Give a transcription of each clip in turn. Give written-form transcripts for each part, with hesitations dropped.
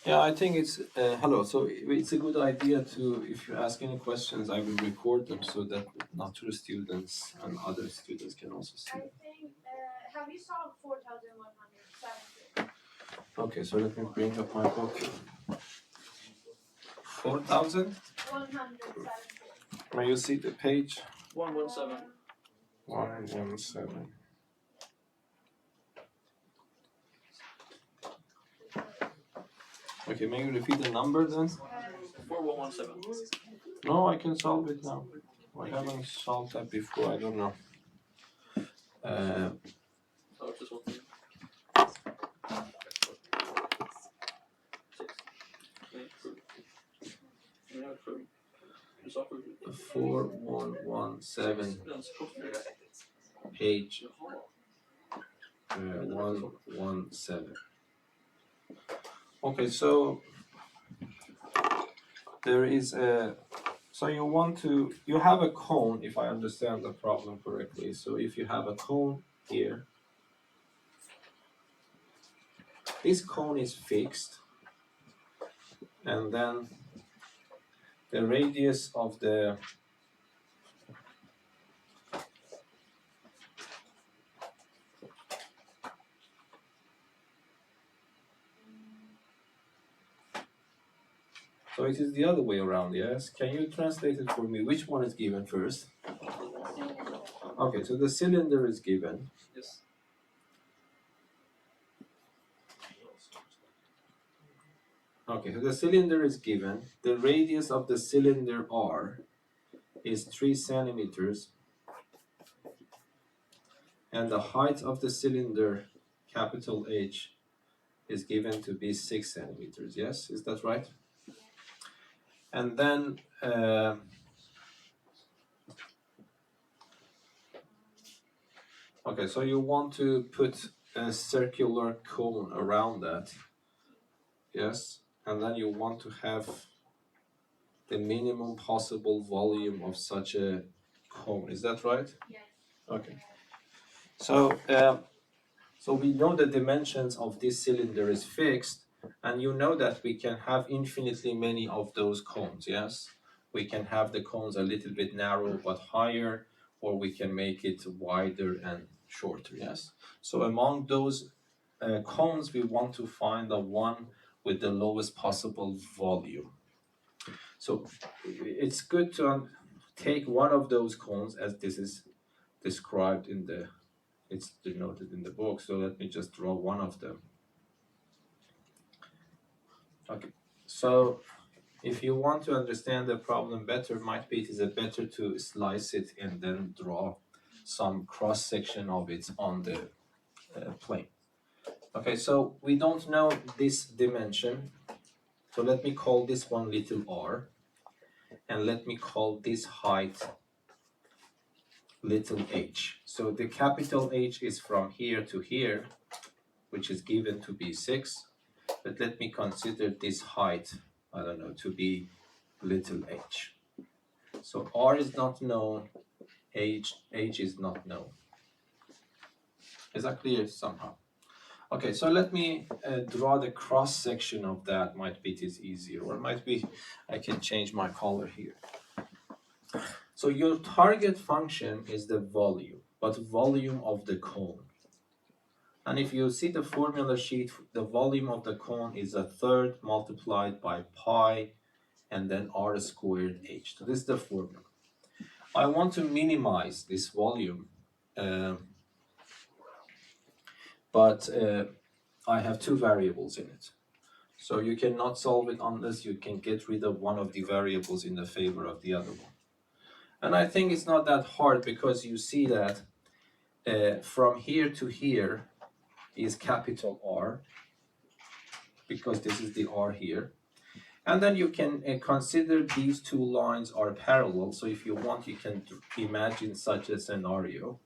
Yeah, I think it's hello. So it's a good idea to, if you ask any questions, I will record them so that natural students and other students can also see. I think, have you solved 4,170? Okay, so let me bring up my book. 4,000? 170. May you see the page? 117. 117. Okay, may you repeat the number then? 4117. No, I can solve it now. I haven't solved that before, I don't know. Oh, just 1 thing. 4117 page 117. Okay, so there is a, so you have a cone, if I understand the problem correctly. So if you have a cone here, this cone is fixed, and then the radius of the so it is the other way around, yes? Can you translate it for me? Which one is given first? Okay, so the cylinder is given. Yes. Okay, so the cylinder is given. The radius of the cylinder R is 3 centimeters. And the height of the cylinder, capital H, is given to be 6 centimeters. Yes, is that right? And then okay, so you want to put a circular cone around that. Yes, and then you want to have the minimum possible volume of such a cone. Is that right? Yes. Okay. So so we know the dimensions of this cylinder is fixed, and you know that we can have infinitely many of those cones, yes? We can have the cones a little bit narrow but higher, or we can make it wider and shorter, yes? So among those cones, we want to find the one with the lowest possible volume. So it's good to take one of those cones, as this is described in the, it's denoted in the book. So let me just draw one of them. Okay, so if you want to understand the problem better, might be it is better to slice it and then draw some cross section of it on the plane. Okay, so we don't know this dimension, so let me call this one little r, and let me call this height little h. So the capital H is from here to here, which is given to be 6, but let me consider this height, I don't know, to be little h. So r is not known, h is not known. Is that clear somehow? Okay, so let me draw the cross section of that. Might be it is easier, or might be I can change my color here. So your target function is the volume, but volume of the cone. And if you see the formula sheet, the volume of the cone is 1/3 multiplied by pi and then r squared h. So this is the formula. I want to minimize this volume, but I have two variables in it. So you cannot solve it unless you can get rid of one of the variables in the favor of the other one. And I think it's not that hard, because you see that from here to here is capital R, because this is the R here. And then you can consider these two lines are parallel. So if you want, you can imagine such a scenario.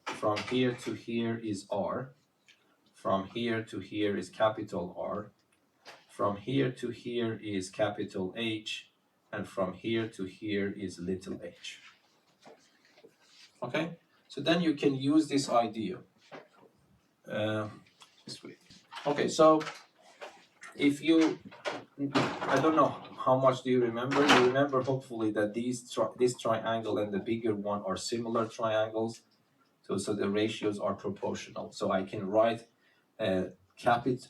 From here to here is R. From here to here is capital R. From here to here is capital H. And from here to here is little h. Okay? So then you can use this idea. Just wait. Okay, so if you, I don't know how much do you remember. You remember hopefully that this triangle and the bigger one are similar triangles. So the ratios are proportional. So I can write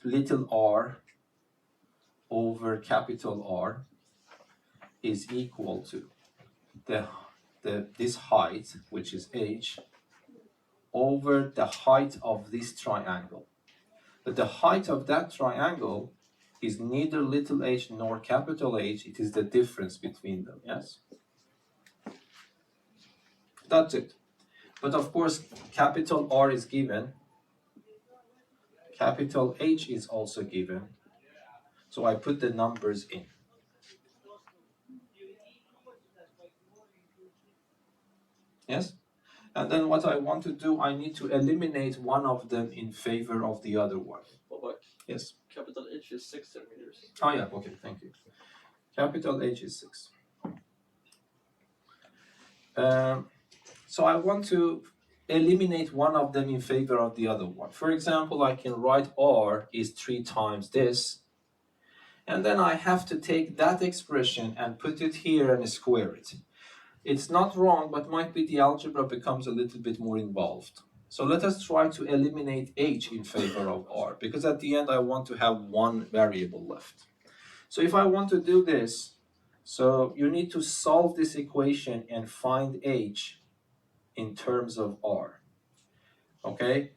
little r over capital R is equal to this height, which is h, over the height of this triangle. But the height of that triangle is neither little h nor capital H, it is the difference between them, yes? That's it. But of course, capital R is given, capital H is also given, so I put the numbers in. Yes? And then what I want to do, I need to eliminate one of them in favor of the other one. But Yes? capital H is 6 centimeters. Oh yeah, okay, thank you. Capital H is 6. So I want to eliminate one of them in favor of the other one. For example, I can write R is 3 times this, and then I have to take that expression and put it here and square it. It's not wrong, but might be the algebra becomes a little bit more involved. So let us try to eliminate h in favor of r, because at the end I want to have one variable left. So if I want to do this, so you need to solve this equation and find h in terms of r. Okay?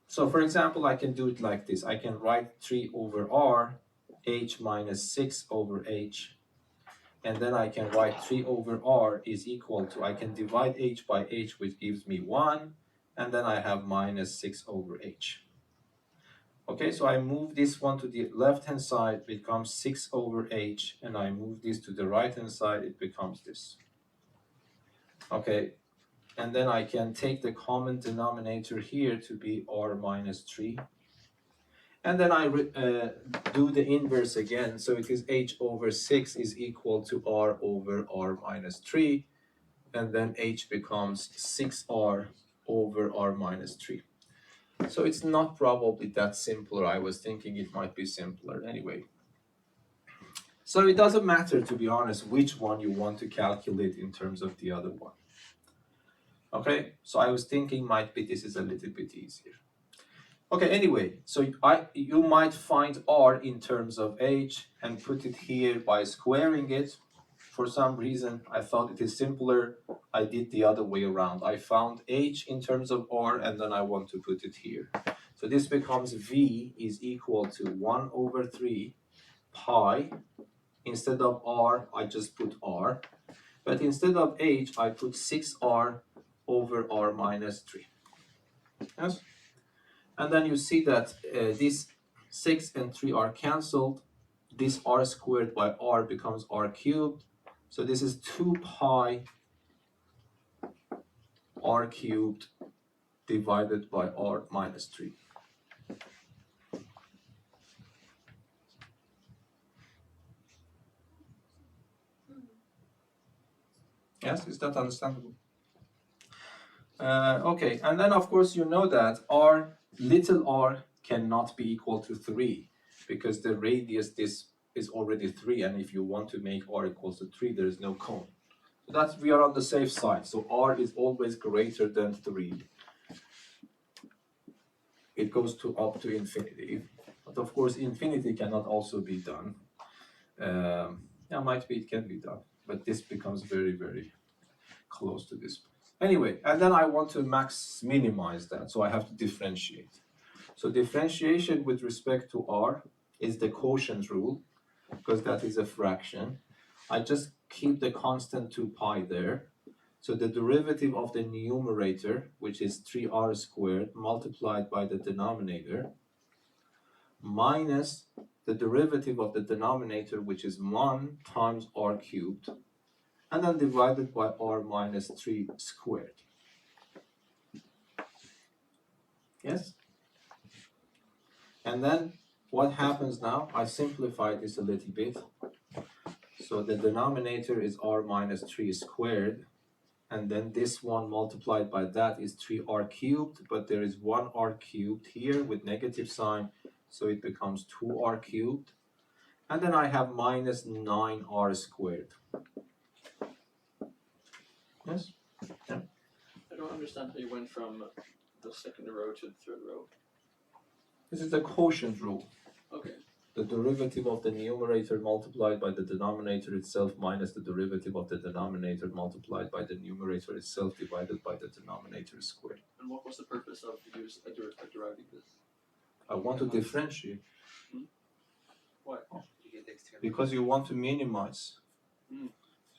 So for example, I can do it like this. I can write 3 over r, h minus 6 over h, and then I can write 3 over r is equal to, I can divide h by h, which gives me 1, and then I have minus 6 over h. Okay, so I move this one to the left-hand side, it becomes 6 over h, and I move this to the right-hand side, it becomes this. Okay, and then I can take the common denominator here to be r minus 3. And then I do the inverse again, so it is h over 6 is equal to r over r minus 3, and then h becomes 6r over r minus 3. So it's not probably that simpler. I was thinking it might be simpler anyway. So it doesn't matter, to be honest, which one you want to calculate in terms of the other one. Okay, so I was thinking might be this is a little bit easier. Okay, anyway, so you might find r in terms of h and put it here by squaring it. For some reason, I thought it is simpler. I did the other way around. I found h in terms of r, and then I want to put it here. So this becomes v is equal to 1 over 3 pi. Instead of r, I just put r. But instead of h, I put 6r over r minus 3. Yes? And then you see that these 6 and 3 are cancelled. This r squared by r becomes r cubed. So this is 2 pi r cubed divided by r minus 3. Yes, is that understandable? Okay, and then of course you know that little r cannot be equal to 3, because the radius this is already 3, and if you want to make r equals to 3, there is no cone. So that's, we are on the safe side. So r is always greater than 3. It goes up to infinity. But of course, infinity cannot also be done. Yeah, might be it can be done, but this becomes very, very close to this. Anyway, and then I want to minimize that, so I have to differentiate. So differentiation with respect to r is the quotient rule, because that is a fraction. I just keep the constant 2 pi there. So the derivative of the numerator, which is 3r squared multiplied by the denominator, minus the derivative of the denominator, which is 1 times r cubed, and then divided by r minus 3 squared. Yes? And then what happens now? I simplify this a little bit. So the denominator is r minus 3 squared, and then this one multiplied by that is 3r cubed, but there is 1r cubed here with negative sign, so it becomes 2r cubed. And then I have minus 9r squared. Yes? I don't understand how you went from the second row to the third row. This is the quotient rule. Okay. The derivative of the numerator multiplied by the denominator itself minus the derivative of the denominator multiplied by the numerator itself divided by the denominator squared. And what was the purpose of deriving this? I want to differentiate. Why? Because you want to minimize.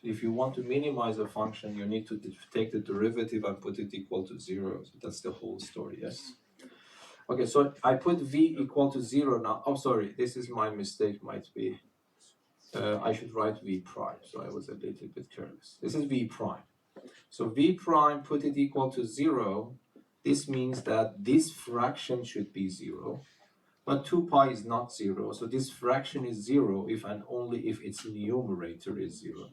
If you want to minimize a function, you need to take the derivative and put it equal to 0. So that's the whole story, yes? Okay, so I put v equal to 0 now. Oh, sorry, this is my mistake, might be. I should write v prime, so I was a little bit careless. This is v prime. So v prime, put it equal to 0. This means that this fraction should be 0. But 2 pi is not 0, so this fraction is 0 if and only if its numerator is 0.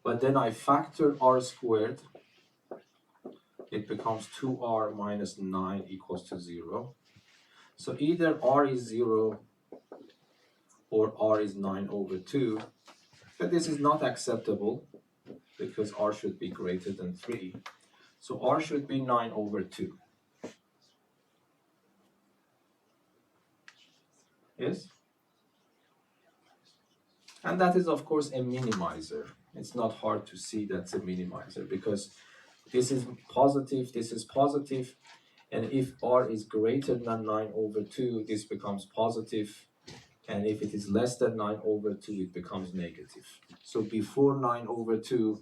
But then I factor r squared. It becomes 2r minus 9 equals to 0. So either r is 0 or r is 9 over 2. But this is not acceptable because r should be greater than 3. So r should be 9 over 2. Yes? And that is, of course, a minimizer. It's not hard to see that's a minimizer because this is positive, and if r is greater than 9 over 2, this becomes positive, and if it is less than 9 over 2, it becomes negative. So before 9 over 2,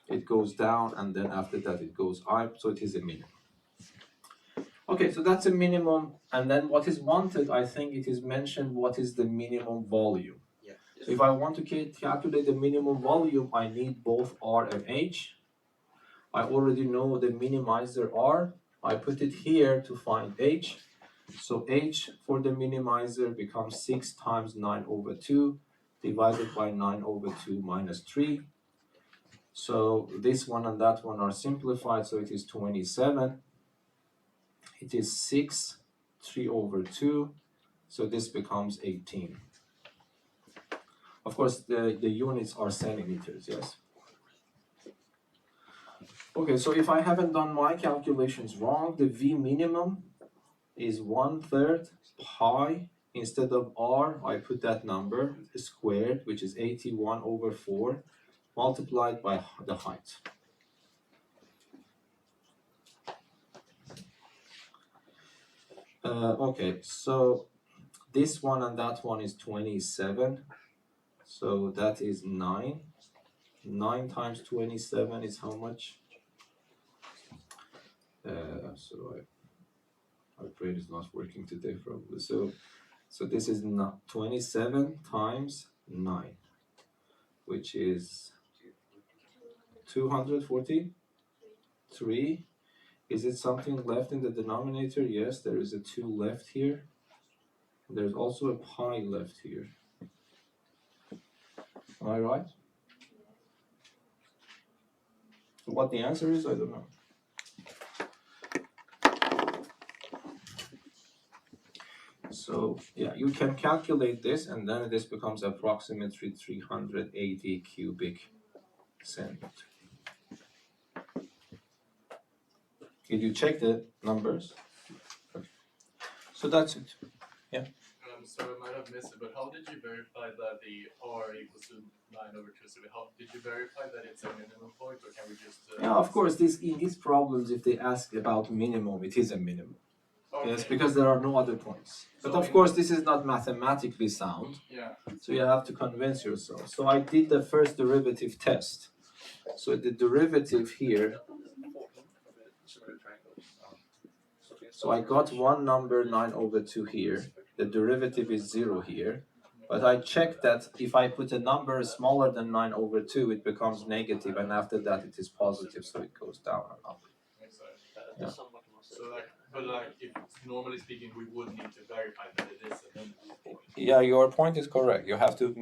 it goes down, and then after that it goes up, so it is a minimum. Okay, so that's a minimum, and then what is wanted, I think it is mentioned what is the minimum volume. Yeah. So if I want to calculate the minimum volume, I need both r and h. I already know the minimizer r. I put it here to find h. So h for the minimizer becomes 6 times 9 over 2 divided by 9 over 2 minus 3. So this one and that one are simplified, so it is 27. It is 6, 3 over 2, so this becomes 18. Of course, the units are centimeters, yes? Okay, so if I haven't done my calculations wrong, the V minimum is 1/3 pi. Instead of r, I put that number squared, which is 81 over 4, multiplied by the height. Okay, so this one and that one is 27, so that is 9. 9 times 27 is how much? My brain is not working today probably. So this is not 27 times 9, which is 243. Is it something left in the denominator? Yes, there is a 2 left here. There's also a pi left here. Am I right? So what the answer is, I don't know. So yeah, you can calculate this, and then this becomes approximately 380 cubic centimeter. Did you check the numbers? Okay. So that's it. Yeah. So I might have missed it, but how did you verify that the r equals to 9 over 2? So how did you verify that it's a minimum point, or can we just? Yeah, of course. In these problems, if they ask about minimum, it is a minimum. Okay. Yes, because there are no other points. But So of course, this is not mathematically sound. Yeah. So you have to convince yourself. So I did the first derivative test. So the derivative here. So I got one number 9 over 2 here. The derivative is 0 here. But I checked that if I put a number smaller than 9 over 2, it becomes negative, and after that it is positive, so it goes down and up. Yeah. So if normally speaking, we would need to verify that it is a minimum point. Yeah, your point is correct. You have to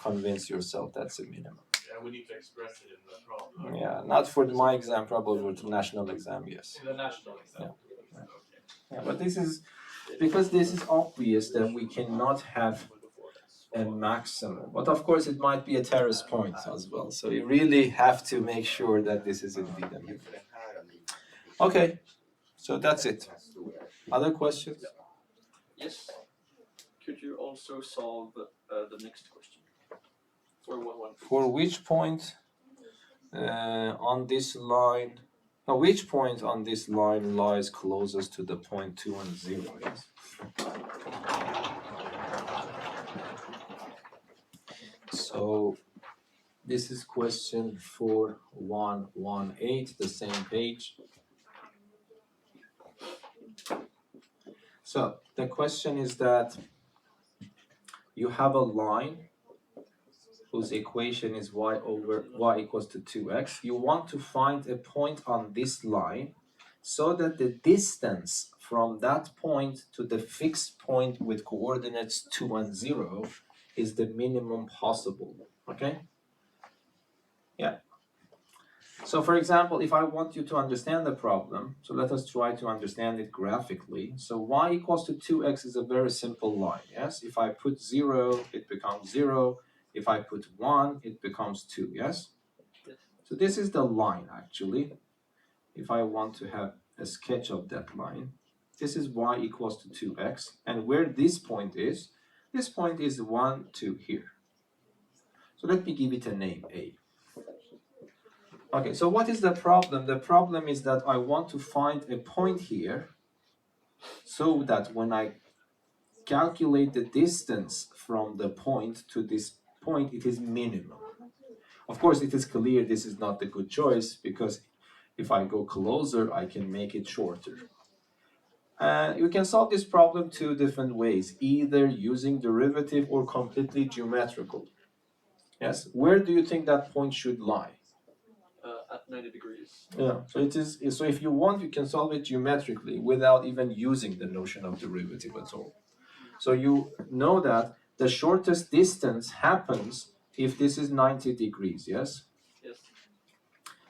convince yourself that's a minimum. Yeah, and we need to express it in the problem. Yeah, not for my exam, probably for the national exam, yes. In the national exam. Yeah. Okay. Yeah, but this is because this is obvious that we cannot have a maximum. But of course, it might be a terrace point as well. So you really have to make sure that this is indeed a minimum. Okay, so that's it. Other questions? Yes. Could you also solve the next question? For 1, 1. For which point on this line? Now, which point on this line lies closest to the point 2 and 0? Yes. So this is question 418, the same page. So the question is that you have a line whose equation is y over y equals to 2x. You want to find a point on this line so that the distance from that point to the fixed point with coordinates 2 and 0 is the minimum possible. Okay? Yeah. So for example, if I want you to understand the problem, so let us try to understand it graphically. So y equals to 2x is a very simple line, yes? If I put 0, it becomes 0. If I put 1, it becomes 2, yes? So this is the line, actually. If I want to have a sketch of that line, this is y equals to 2x. And where this point is 1, 2 here. So let me give it a name, A. Okay, so what is the problem? The problem is that I want to find a point here so that when I calculate the distance from the point to this point, it is minimum. Of course, it is clear this is not the good choice because if I go closer, I can make it shorter. You can solve this problem two different ways, either using derivative or completely geometrical. Yes, where do you think that point should lie? At 90 degrees. Yeah, so it is. So if you want, you can solve it geometrically without even using the notion of derivative at all. So you know that the shortest distance happens if this is 90 degrees, yes? Yes.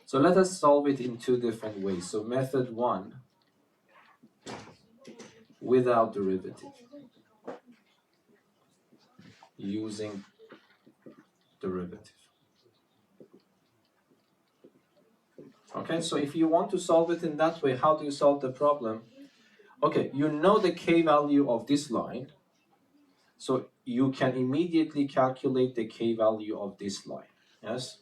So let us solve it in two different ways. So method 1, without derivative, using derivative. Okay, so if you want to solve it in that way, how do you solve the problem? Okay, you know the k value of this line, so you can immediately calculate the k value of this line, yes?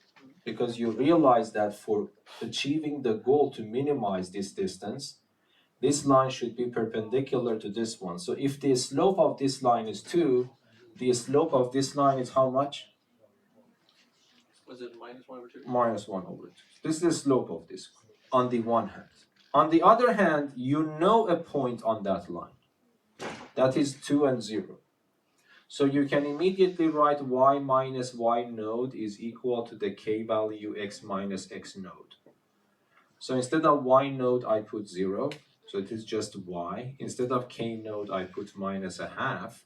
Because you realize that for achieving the goal to minimize this distance, this line should be perpendicular to this one. So if the slope of this line is 2, the slope of this line is how much? Was it -1 over 2? Minus 1 over 2. This is the slope of this one, on the one hand. On the other hand, you know a point on that line. That is 2 and 0. So you can immediately write y minus y node is equal to the k value x minus x node. So instead of y node, I put 0. So it is just y. Instead of k node, I put minus a half.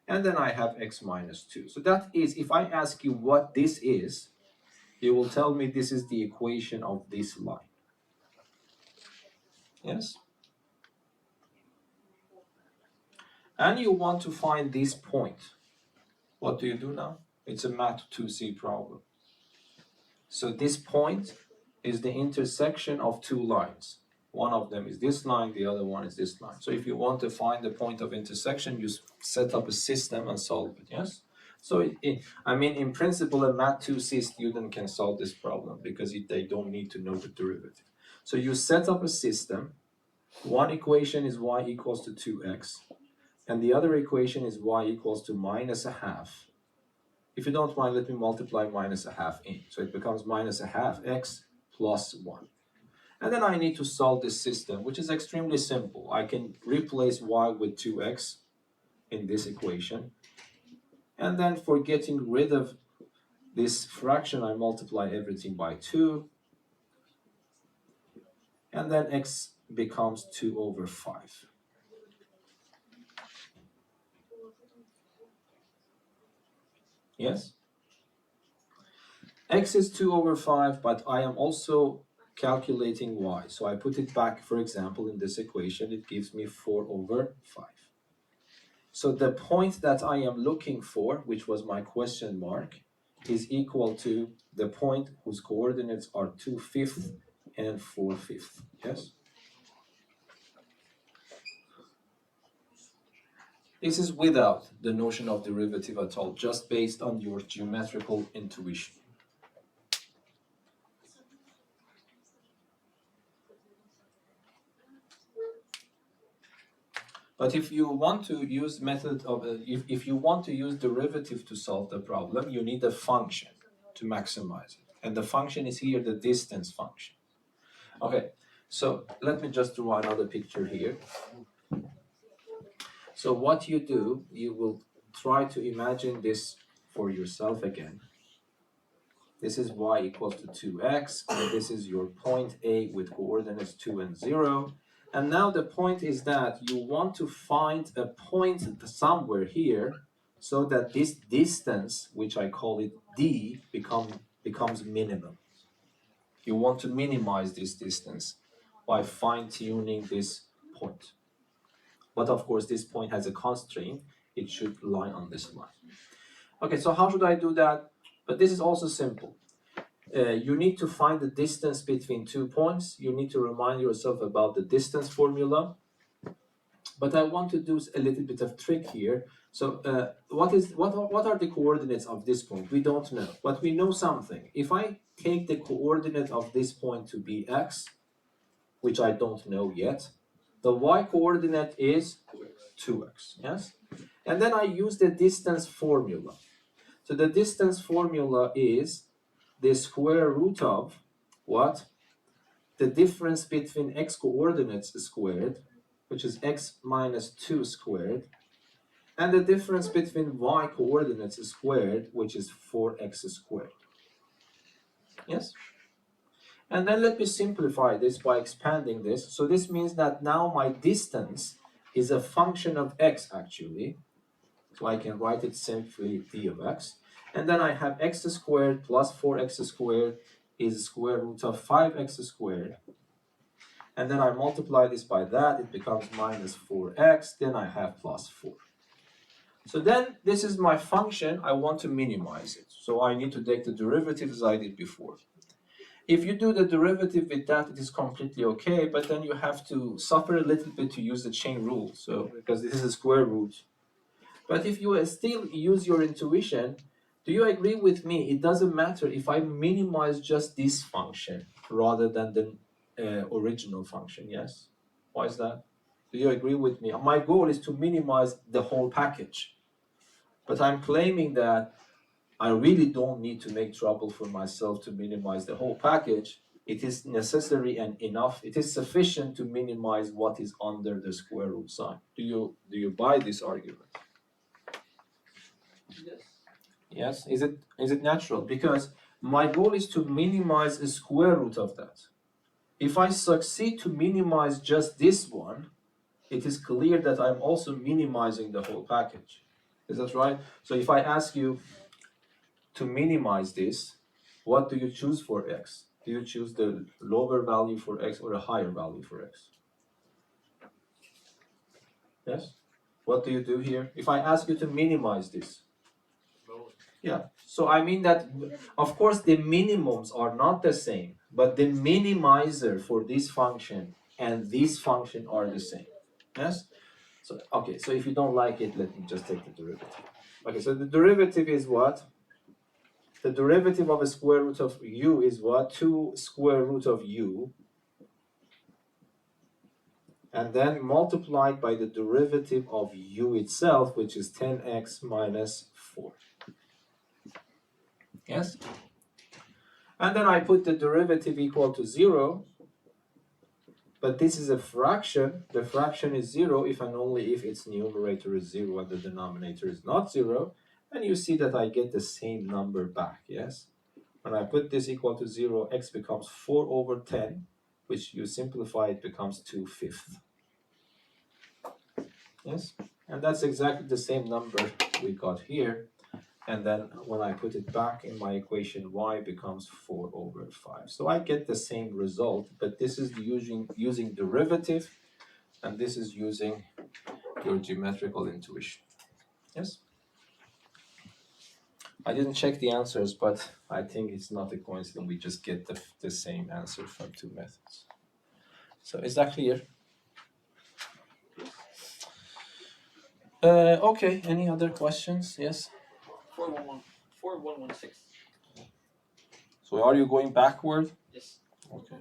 And then I have x minus 2. So that is, if I ask you what this is, you will tell me this is the equation of this line. Yes? And you want to find this point. What do you do now? It's a Math 2C problem. So this point is the intersection of two lines. One of them is this line, the other one is this line. So if you want to find the point of intersection, you set up a system and solve it, yes? So in principle, a Math 2C student can solve this problem because they don't need to know the derivative. So you set up a system. One equation is y equals to 2x, and the other equation is y equals to minus a half. If you don't mind, let me multiply minus a half in. So it becomes minus a half x plus 1. And then I need to solve this system, which is extremely simple. I can replace y with 2x in this equation. And then for getting rid of this fraction, I multiply everything by 2. And then x becomes 2 over 5. Yes? X is 2 over 5, but I am also calculating y. So I put it back, for example, in this equation, it gives me 4 over 5. So the point that I am looking for, which was my question mark, is equal to the point whose coordinates are 2/5 and 4/5. Yes? This is without the notion of derivative at all, just based on your geometrical intuition. But if you want to use method of if you want to use derivative to solve the problem, you need a function to maximize it. And the function is here the distance function. Okay, so let me just draw another picture here. So what you do, you will try to imagine this for yourself again. This is y equals to 2x, and this is your point A with coordinates 2 and 0. And now the point is that you want to find a point somewhere here so that this distance, which I call it d, becomes minimum. You want to minimize this distance by fine-tuning this point. But of course, this point has a constraint. It should lie on this line. Okay, so how should I do that? But this is also simple. You need to find the distance between 2 points. You need to remind yourself about the distance formula. But I want to do a little bit of trick here. So what are the coordinates of this point? We don't know, but we know something. If I take the coordinate of this point to be x, which I don't know yet, the y coordinate is 2x, yes? And then I use the distance formula. So the distance formula is the square root of what? The difference between x coordinates squared, which is x minus 2 squared, and the difference between y coordinates squared, which is 4x squared. Yes? And then let me simplify this by expanding this. So this means that now my distance is a function of x actually. So I can write it simply d of x. And then I have x squared plus 4x squared is square root of 5x squared. And then I multiply this by that, it becomes minus 4x, then I have plus 4. So then this is my function, I want to minimize it. So I need to take the derivative as I did before. If you do the derivative with that, it is completely okay, but then you have to suffer a little bit to use the chain rule, so because this is a square root. But if you still use your intuition, do you agree with me? It doesn't matter if I minimize just this function rather than the original function, yes? Why is that? Do you agree with me? My goal is to minimize the whole package. But I'm claiming that I really don't need to make trouble for myself to minimize the whole package. It is necessary and enough. It is sufficient to minimize what is under the square root sign. Do you buy this argument? Yes. Yes? Is it natural? Because my goal is to minimize the square root of that. If I succeed to minimize just this one, it is clear that I'm also minimizing the whole package. Is that right? So if I ask you to minimize this, what do you choose for x? Do you choose the lower value for x or a higher value for x? Yes? What do you do here? If I ask you to minimize this, yeah, so I mean that, of course, the minimums are not the same, but the minimizer for this function and this function are the same. Yes? So, okay, so if you don't like it, let me just take the derivative. Okay, so the derivative is what? The derivative of a square root of u is what? 2 square root of u. And then multiplied by the derivative of u itself, which is 10x minus 4. Yes? And then I put the derivative equal to 0. But this is a fraction. The fraction is 0 if and only if its numerator is 0 and the denominator is not 0. And you see that I get the same number back, yes? When I put this equal to 0, x becomes 4 over 10, which you simplify, it becomes 2/5. Yes? And that's exactly the same number we got here. and then when I put it back in my equation, y becomes 4 over 5. So I get the same result, but this is using derivative, and this is using your geometrical intuition. Yes? I didn't check the answers, but I think it's not a coincidence. We just get the same answer from two methods. So is that clear? Okay, any other questions? Yes? 4116. So are you going backward? Yes. Okay.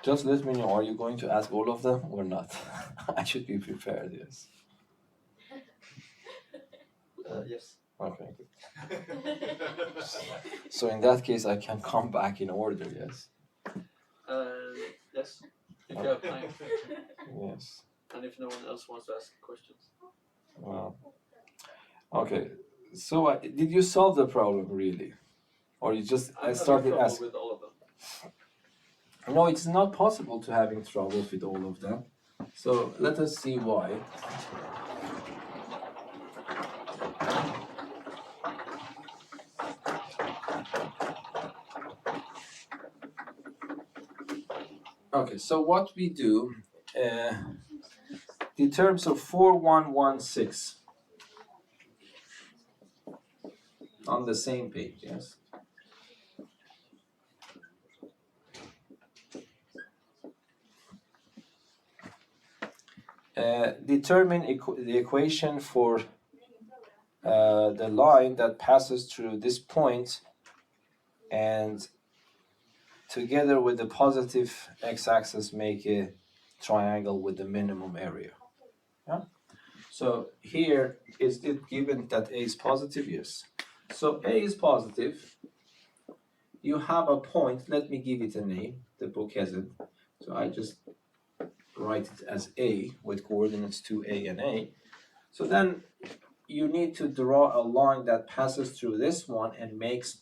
Just let me know, are you going to ask all of them or not? I should be prepared, yes. Yes. Okay, good. So in that case, I can come back in order, yes? Yes. If you have time. Yes. And if no one else wants to ask questions. Well, okay. So did you solve the problem really? Or you just I'm started having trouble asking? with all of them. No, it's not possible to having trouble with all of them. So let us see why. Okay, so what we do, the terms of 4116 on the same page, yes? Determine the equation for the line that passes through this point and together with the positive x-axis make a triangle with the minimum area. Yeah? So here is it given that A is positive? Yes. So A is positive. You have a point, let me give it a name. The book has it. So I just write it as A with coordinates 2A and A. So then you need to draw a line that passes through this one and makes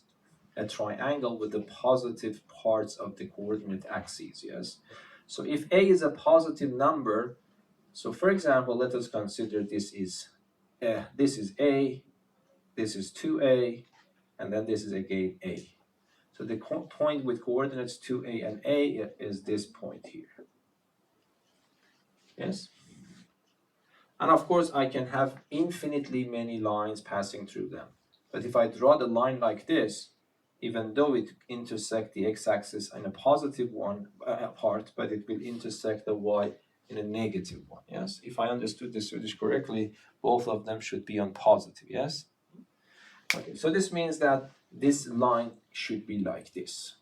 a triangle with the positive parts of the coordinate axes, yes? So if A is a positive number, so for example, let us consider this is A, this is 2A, and then this is again A. So the point with coordinates 2A and A is this point here. Yes? And of course, I can have infinitely many lines passing through them. But if I draw the line like this, even though it intersects the x-axis in a positive one part, but it will intersect the y in a negative one, yes? If I understood the Swedish correctly, both of them should be on positive, yes? Okay, so this means that this line should be like this.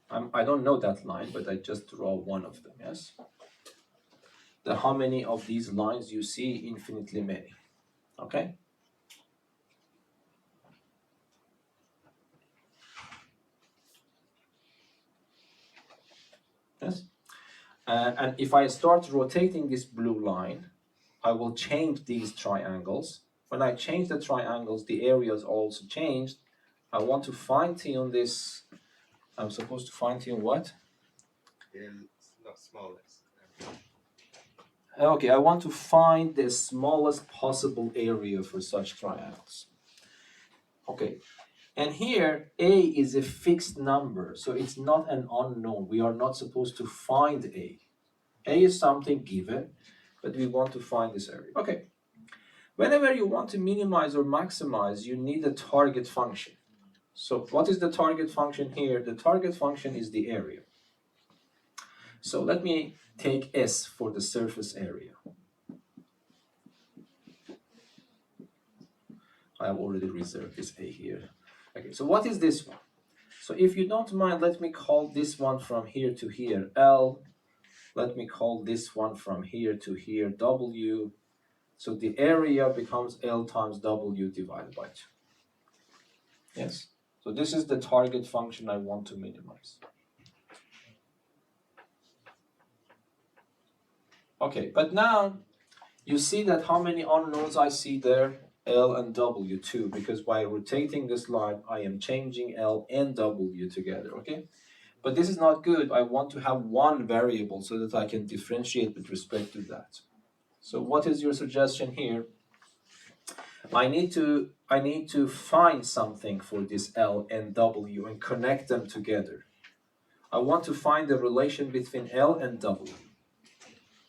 I don't know that line, but I just draw one of them, yes? How many of these lines you see? Infinitely many, okay? Yes? And if I start rotating this blue line, I will change these triangles. When I change the triangles, the areas also changed. I want to fine-tune this. I'm supposed to fine-tune what? Not smallest. Okay, I want to find the smallest possible area for such triangles. Okay, and here A is a fixed number, so it's not an unknown. We are not supposed to find A. A is something given, but we want to find this area. Okay, whenever you want to minimize or maximize, you need a target function. So what is the target function here? The target function is the area. So let me take S for the surface area. I have already reserved this A here. Okay, so what is this one? So if you don't mind, let me call this one from here to here L. Let me call this one from here to here W. So the area becomes L times W divided by 2. Yes? So this is the target function I want to minimize. Okay, but now you see that how many unknowns I see there? L and W too, because by rotating this line, I am changing L and W together, okay? But this is not good. I want to have one variable so that I can differentiate with respect to that. So what is your suggestion here? I need to find something for this L and W and connect them together. I want to find the relation between L and W.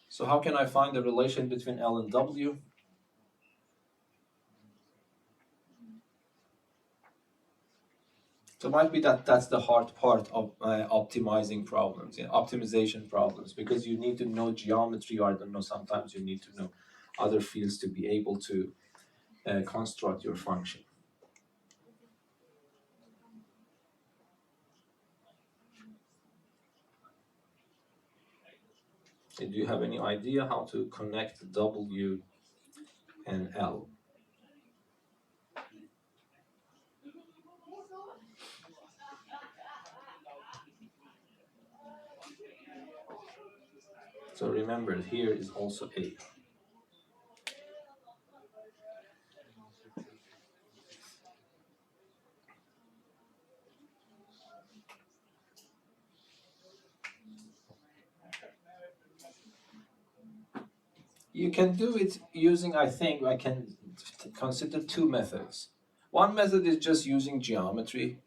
So how can I find the relation between L and W? So it might be that that's the hard part of optimizing problems, optimization problems, because you need to know geometry, or I don't know, sometimes you need to know other fields to be able to construct your function. Do you have any idea how to connect W and L? So remember, here is also A. You can do it using, I think, I can consider two methods. One method is just using geometry.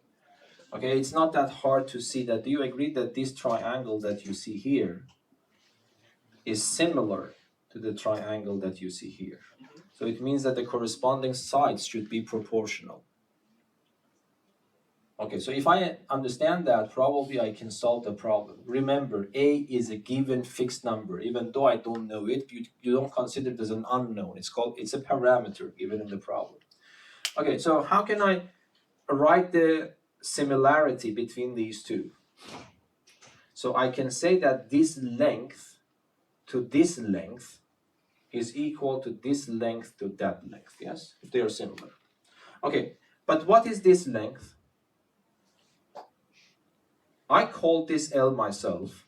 Okay, it's not that hard to see that. Do you agree that this triangle that you see here is similar to the triangle that you see here? So it means that the corresponding sides should be proportional. Okay, so if I understand that, probably I can solve the problem. Remember, A is a given fixed number. Even though I don't know it, you don't consider it as an unknown. It's a parameter given in the problem. Okay, so how can I write the similarity between these two? So I can say that this length to this length is equal to this length to that length, yes? If they are similar. Okay, but what is this length? I call this L myself,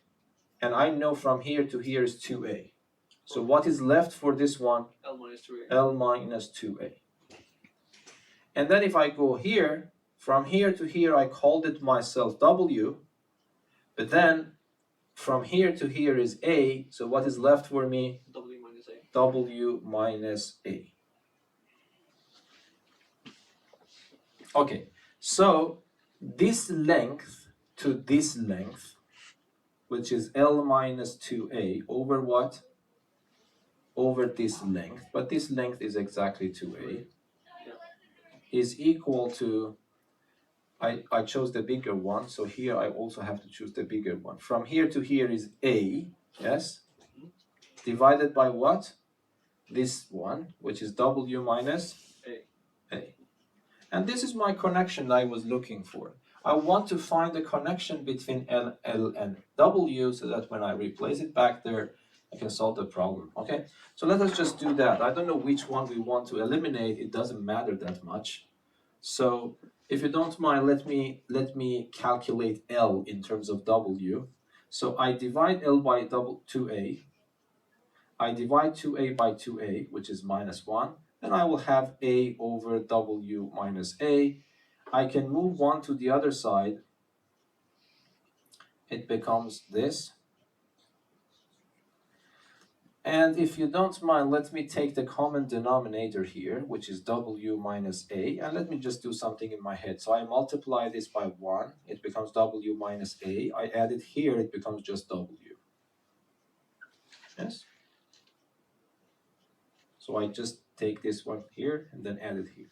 and I know from here to here is 2A. So what is left for this one? L minus 2A. L minus 2A. And then if I go here, from here to here, I called it myself W, but then from here to here is A, so what is left for me? W minus A. W minus A. Okay, so this length to this length, which is L minus 2A, over what? Over this length, but this length is exactly 2A, is equal to, I chose the bigger one, so here I also have to choose the bigger one. From here to here is A, yes? Divided by what? This one, which is W minus A. And this is my connection I was looking for. I want to find the connection between L and W so that when I replace it back there, I can solve the problem, okay? So let us just do that. I don't know which one we want to eliminate. It doesn't matter that much. So if you don't mind, let me calculate L in terms of W. So I divide L by 2A. I divide 2A by 2A, which is minus 1. Then I will have A over W minus A. I can move 1 to the other side. It becomes this. And if you don't mind, let me take the common denominator here, which is W minus A, and let me just do something in my head. So I multiply this by 1, it becomes W minus A. I add it here, it becomes just W. Yes? So I just take this one here and then add it here.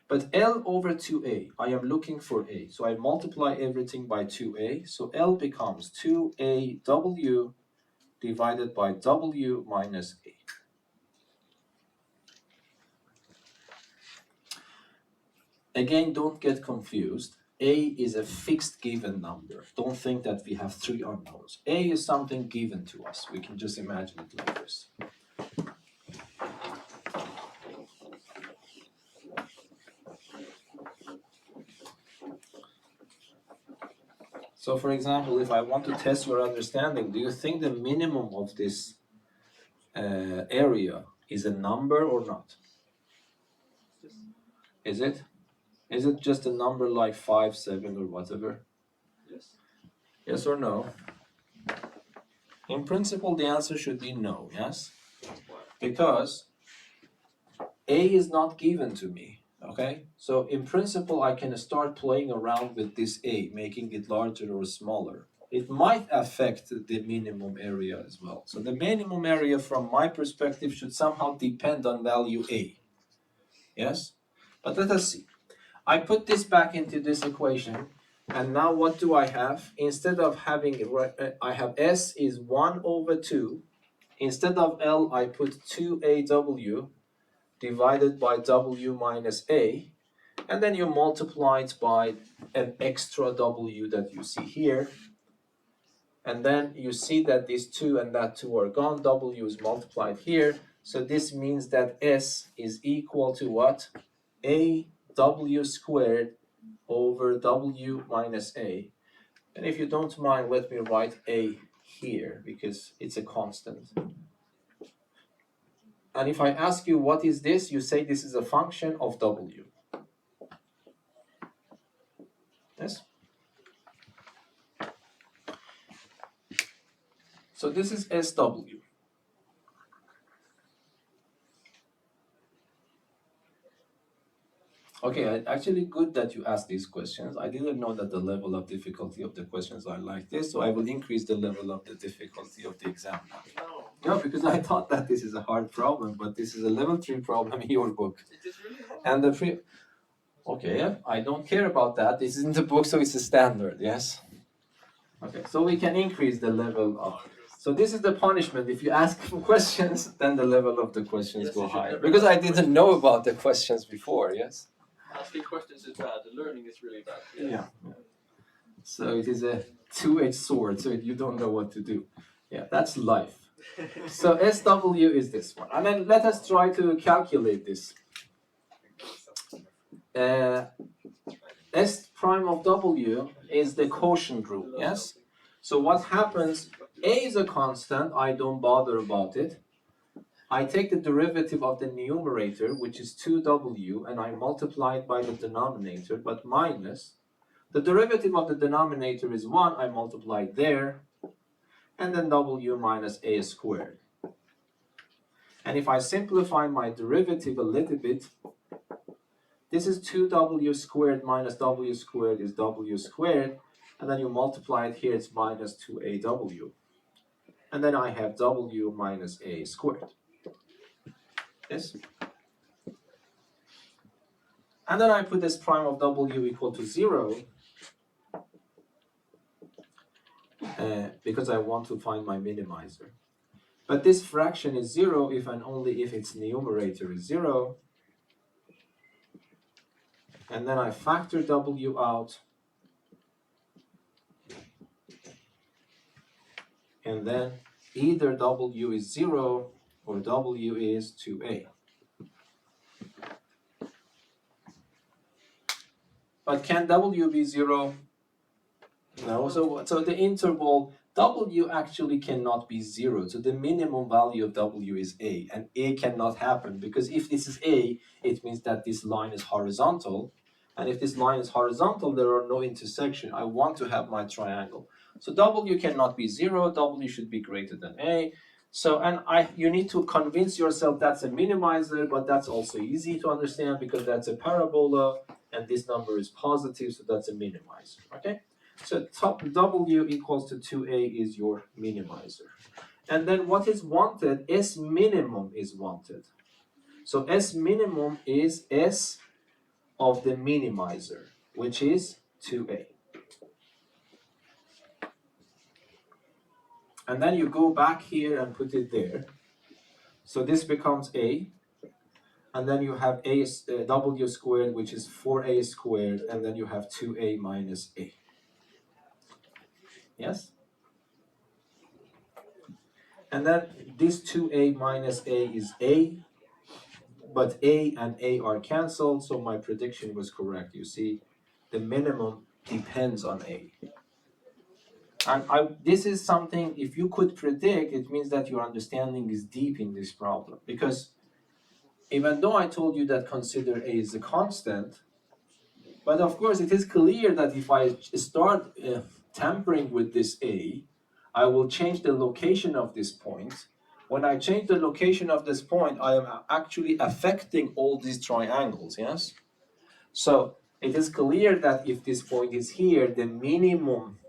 But L over 2A, I am looking for A. So I multiply everything by 2A. So L becomes 2AW divided by W minus A. Again, don't get confused. A is a fixed given number. Don't think that we have 3 unknowns. A is something given to us. We can just imagine it like this. So for example, if I want to test your understanding, do you think the minimum of this area is a number or not? Is it? Is it just a number like 5, 7 or whatever? Yes. Yes or no? In principle, the answer should be no, yes? Because A is not given to me, okay? So in principle, I can start playing around with this A, making it larger or smaller. It might affect the minimum area as well. So the minimum area from my perspective should somehow depend on value A, yes? But let us see. I put this back into this equation, and now what do I have? Instead of having, I have S is 1 over 2. Instead of L, I put 2AW divided by W minus A, and then you multiply it by an extra W that you see here, and then you see that these 2 and that 2 are gone, W is multiplied here, so this means that S is equal to what? AW squared over W minus A. And if you don't mind, let me write A here because it's a constant. And if I ask you what is this, you say this is a function of W. Yes? So this is SW. Okay, actually good that you asked these questions. I didn't know that the level of difficulty of the questions are like this, so I will increase the level of the difficulty of the exam now. No, because I thought that this is a hard problem, but this is a level 3 problem in your book. It is really hard. And the okay, I don't care about that. This is in the book, so it's a standard, yes? Okay, so we can increase the level of. So this is the punishment. If you ask questions, then the level of the questions Yes, go you should higher. never Because I ask didn't questions. know about the questions before, yes? Asking questions is bad. The learning is really bad. Yeah. So it is a two-edged sword, so you don't know what to do. Yeah, that's life. So SW is this one. And then let us try to calculate this. S prime of W is the quotient rule, yes? So what happens, A is a constant, I don't bother about it. I take the derivative of the numerator, which is 2W, and I multiply it by the denominator, but minus. The derivative of the denominator is 1, I multiply it there, and then W minus A squared. And if I simplify my derivative a little bit, this is 2W squared minus W squared is W squared, and then you multiply it here, it's minus 2AW. And then I have W minus A squared. Yes? And then I put this prime of W equal to 0, because I want to find my minimizer. But this fraction is 0 if and only if its numerator is 0. And then I factor W out. And then either W is 0 or W is 2A. But can W be 0? No. So the interval W actually cannot be 0. So the minimum value of W is A. And A cannot happen because if this is A, it means that this line is horizontal. And if this line is horizontal, there are no intersection. I want to have my triangle. So W cannot be 0. W should be greater than A. So, and you need to convince yourself that's a minimizer, but that's also easy to understand because that's a parabola, and this number is positive, so that's a minimizer, okay? So top W equals to 2A is your minimizer. And then what is wanted? S minimum is wanted. So S minimum is S of the minimizer, which is 2A. And then you go back here and put it there. So this becomes A. And then you have W squared, which is 4A squared, and then you have 2A minus A. Yes? And then this 2A minus A is A, but A and A are cancelled, so my prediction was correct. You see, the minimum depends on A. And this is something, if you could predict, it means that your understanding is deep in this problem. Because even though I told you that consider A is a constant, but of course it is clear that if I start tampering with this A, I will change the location of this point. When I change the location of this point, I am actually affecting all these triangles, yes? So it is clear that if this point is here, the minimum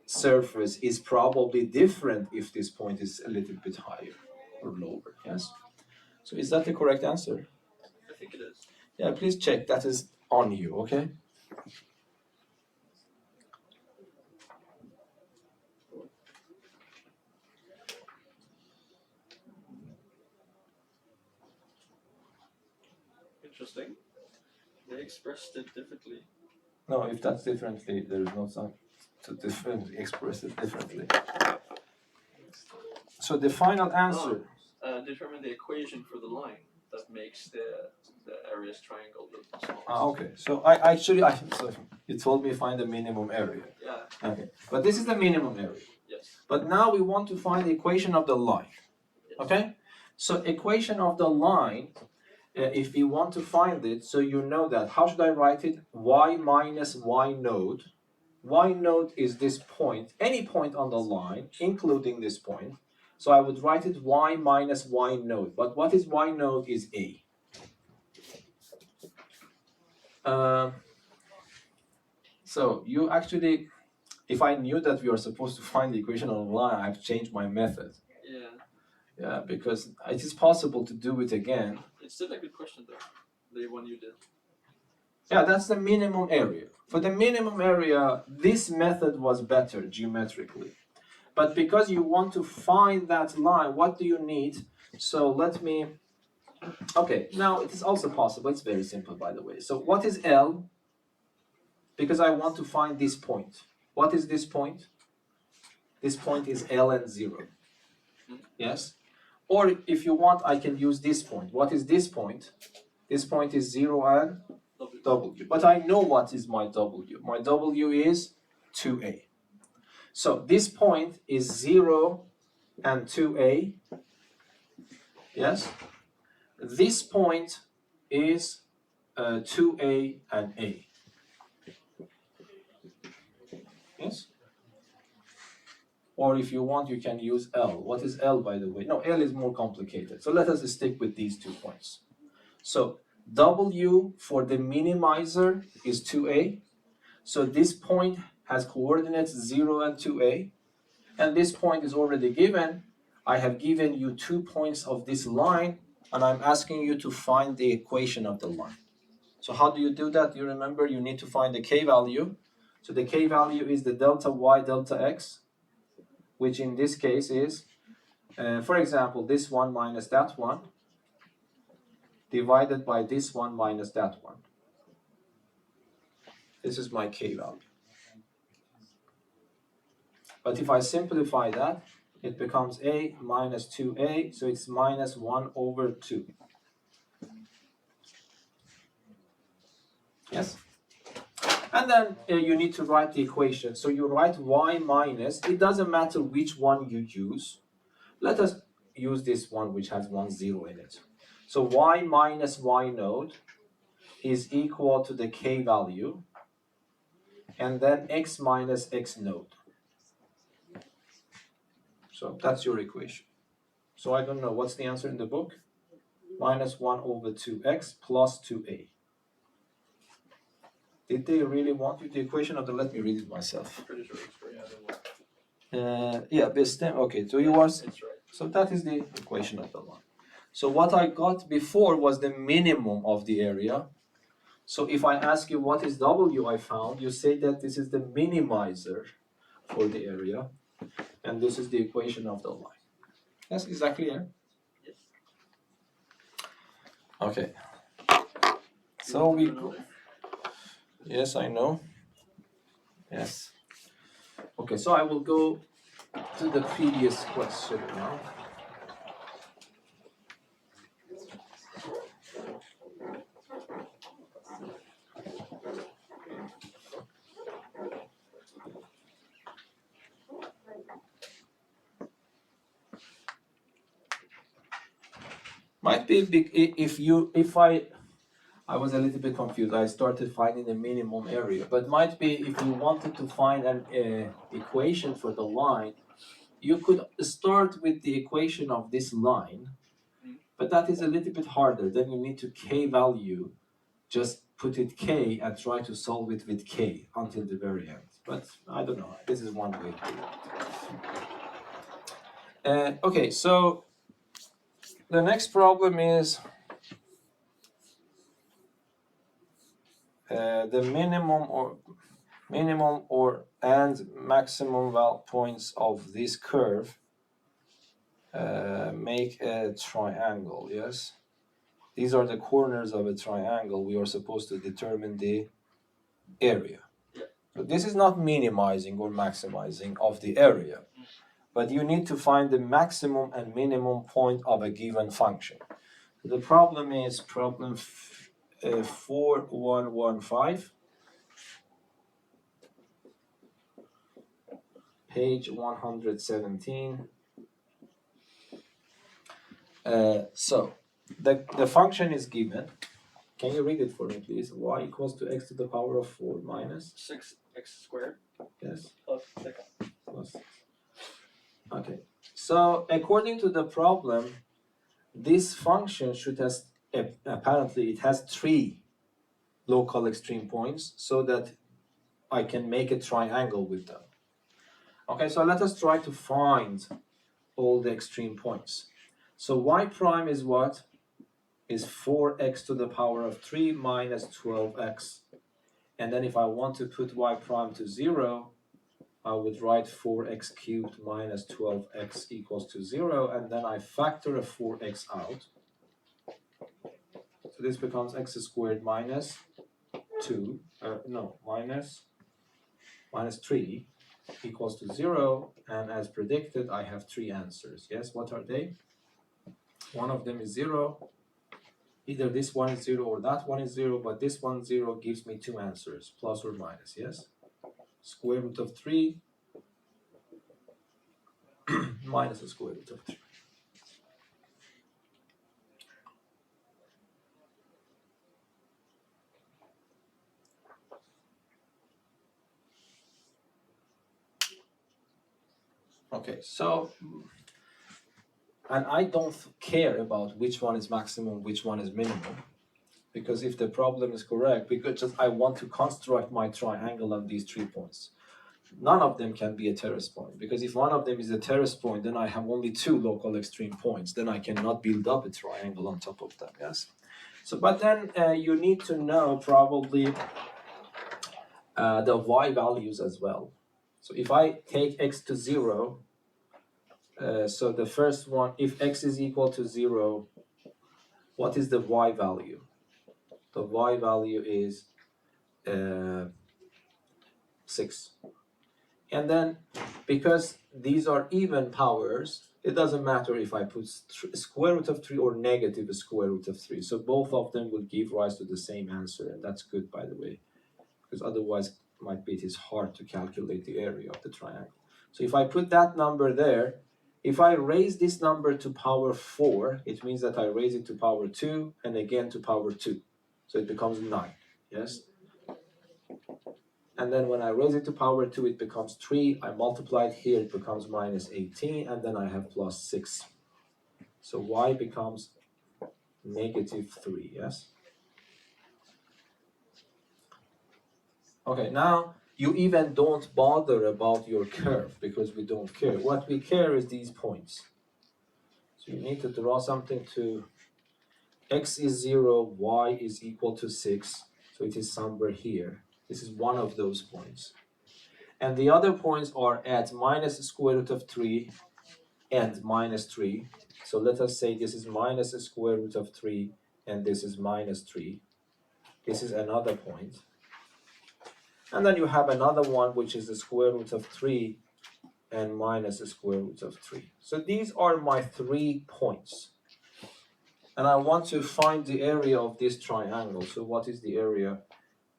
surface is probably different if this point is a little bit higher or lower, yes? So is that the correct answer? I think it is. Yeah, please check. That is on you, okay? Interesting. They expressed it differently. No, if that's differently, there is no sign to differently express it differently. So the final answer. Determine the equation for the line that makes the area's triangle look small. Okay. So so you told me find the minimum area. Yeah. Okay. But this is the minimum area. Yes. But now we want to find the equation of the line. Yes. Okay? So equation of the line, if we want to find it, so you know that, how should I write it? Y minus Y node. Y node is this point, any point on the line, including this point. So I would write it Y minus Y node. But what is Y node is A. So you actually, if I knew that we are supposed to find the equation on the line, I've changed my method. Yeah. Yeah, because it is possible to do it again. It's still a good question though. The one you did. Yeah, that's the minimum area. For the minimum area, this method was better geometrically. But because you want to find that line, what do you need? So let me, okay, now it is also possible. It's very simple, by the way. So what is L? Because I want to find this point. What is this point? This point is L and 0. Yes? Or if you want, I can use this point. What is this point? This point is 0 and W. But I know what is my W. My W is 2A. So this point is 0 and 2A. Yes? This point is 2A and A. Yes? Or if you want, you can use L. What is L, by the way? No, L is more complicated. So let us stick with these 2 points. So W for the minimizer is 2A. So this point has coordinates 0 and 2A. And this point is already given. I have given you 2 points of this line, and I'm asking you to find the equation of the line. So how do you do that? You remember you need to find the K value. So the K value is the delta Y delta X, which in this case is, for example, this one minus that one, divided by this one minus that one. This is my K value. But if I simplify that, it becomes A minus 2A, so it's minus 1 over 2. Yes? And then you need to write the equation. So you write Y minus, it doesn't matter which one you use. Let us use this one which has 1 0 in it. So Y minus Y node is equal to the K value, and then X minus X node. So that's your equation. So I don't know, what's the answer in the book? Minus 1 over 2x plus 2a. Did they really want you the equation, or let me read it myself? Pretty sure it's right. Yeah, okay, so you are, It's right. so that is the equation of the line. So what I got before was the minimum of the area. So if I ask you what is W I found, you say that this is the minimizer for the area, and this is the equation of the line. Yes, exactly, yeah? Yes. Okay. So we go. Yes, I know. Yes. Okay, so I will go to the previous question now. Might be big if I I was a little bit confused. I started finding the minimum area, but might be if you wanted to find an equation for the line, you could start with the equation of this line, but that is a little bit harder. Then you need to k value, just put it k and try to solve it with k until the very end. But I don't know. This is one way to do it. Okay, so the next problem is the minimum or and maximum points of this curve make a triangle. Yes, these are the corners of a triangle. We are supposed to determine the area. But this is not minimizing or maximizing of the area, but you need to find the maximum and minimum point of a given function. The problem is problem 4115, page 117. So the function is given. Can you read it for me, please? Y equals to x to the power of 4 minus 6x squared yes plus 6. plus 6. Okay. So according to the problem, this function should have apparently it has 3 local extreme points, so that I can make a triangle with them. Okay, so let us try to find all the extreme points. So y prime is what? Is 4x to the power of 3 minus 12x. And then if I want to put y prime to 0, I would write 4x cubed minus 12x equals to 0, and then I factor a 4x out. So this becomes x squared minus 2, minus 3 equals to 0, and as predicted, I have 3 answers. Yes, what are they? One of them is 0. Either this one is 0 or that one is 0, but this one 0 gives me 2 answers, plus or minus, yes? Square root of 3 minus the square root of 3. Okay, so, and I don't care about which one is maximum, which one is minimum, because if the problem is correct, because I want to construct my triangle on these 3 points. None of them can be a terrace point, because if one of them is a terrace point, then I have only 2 local extreme points. Then I cannot build up a triangle on top of them, yes? So, but then you need to know probably the y values as well. So if I take x to 0, so the first one, if x is equal to 0, what is the y value? The y value is 6. And then, because these are even powers, it doesn't matter if I put square root of 3 or negative square root of 3. So both of them will give rise to the same answer, and that's good, by the way, because otherwise might be it is hard to calculate the area of the triangle. So if I put that number there, if I raise this number to power 4, it means that I raise it to power 2 and again to power 2. So it becomes 9, yes? And then when I raise it to power 2, it becomes 3. I multiply it here, it becomes minus 18, and then I have plus 6. So y becomes negative 3, yes? Okay, now you even don't bother about your curve because we don't care. What we care is these points. So you need to draw something to x is 0, y is equal to 6. So it is somewhere here. This is one of those points. And the other points are at minus square root of 3 and minus 3. So let us say this is minus square root of 3 and this is minus 3. This is another point. And then you have another one which is the square root of 3 and minus the square root of 3. So these are my 3 points. And I want to find the area of this triangle. So what is the area?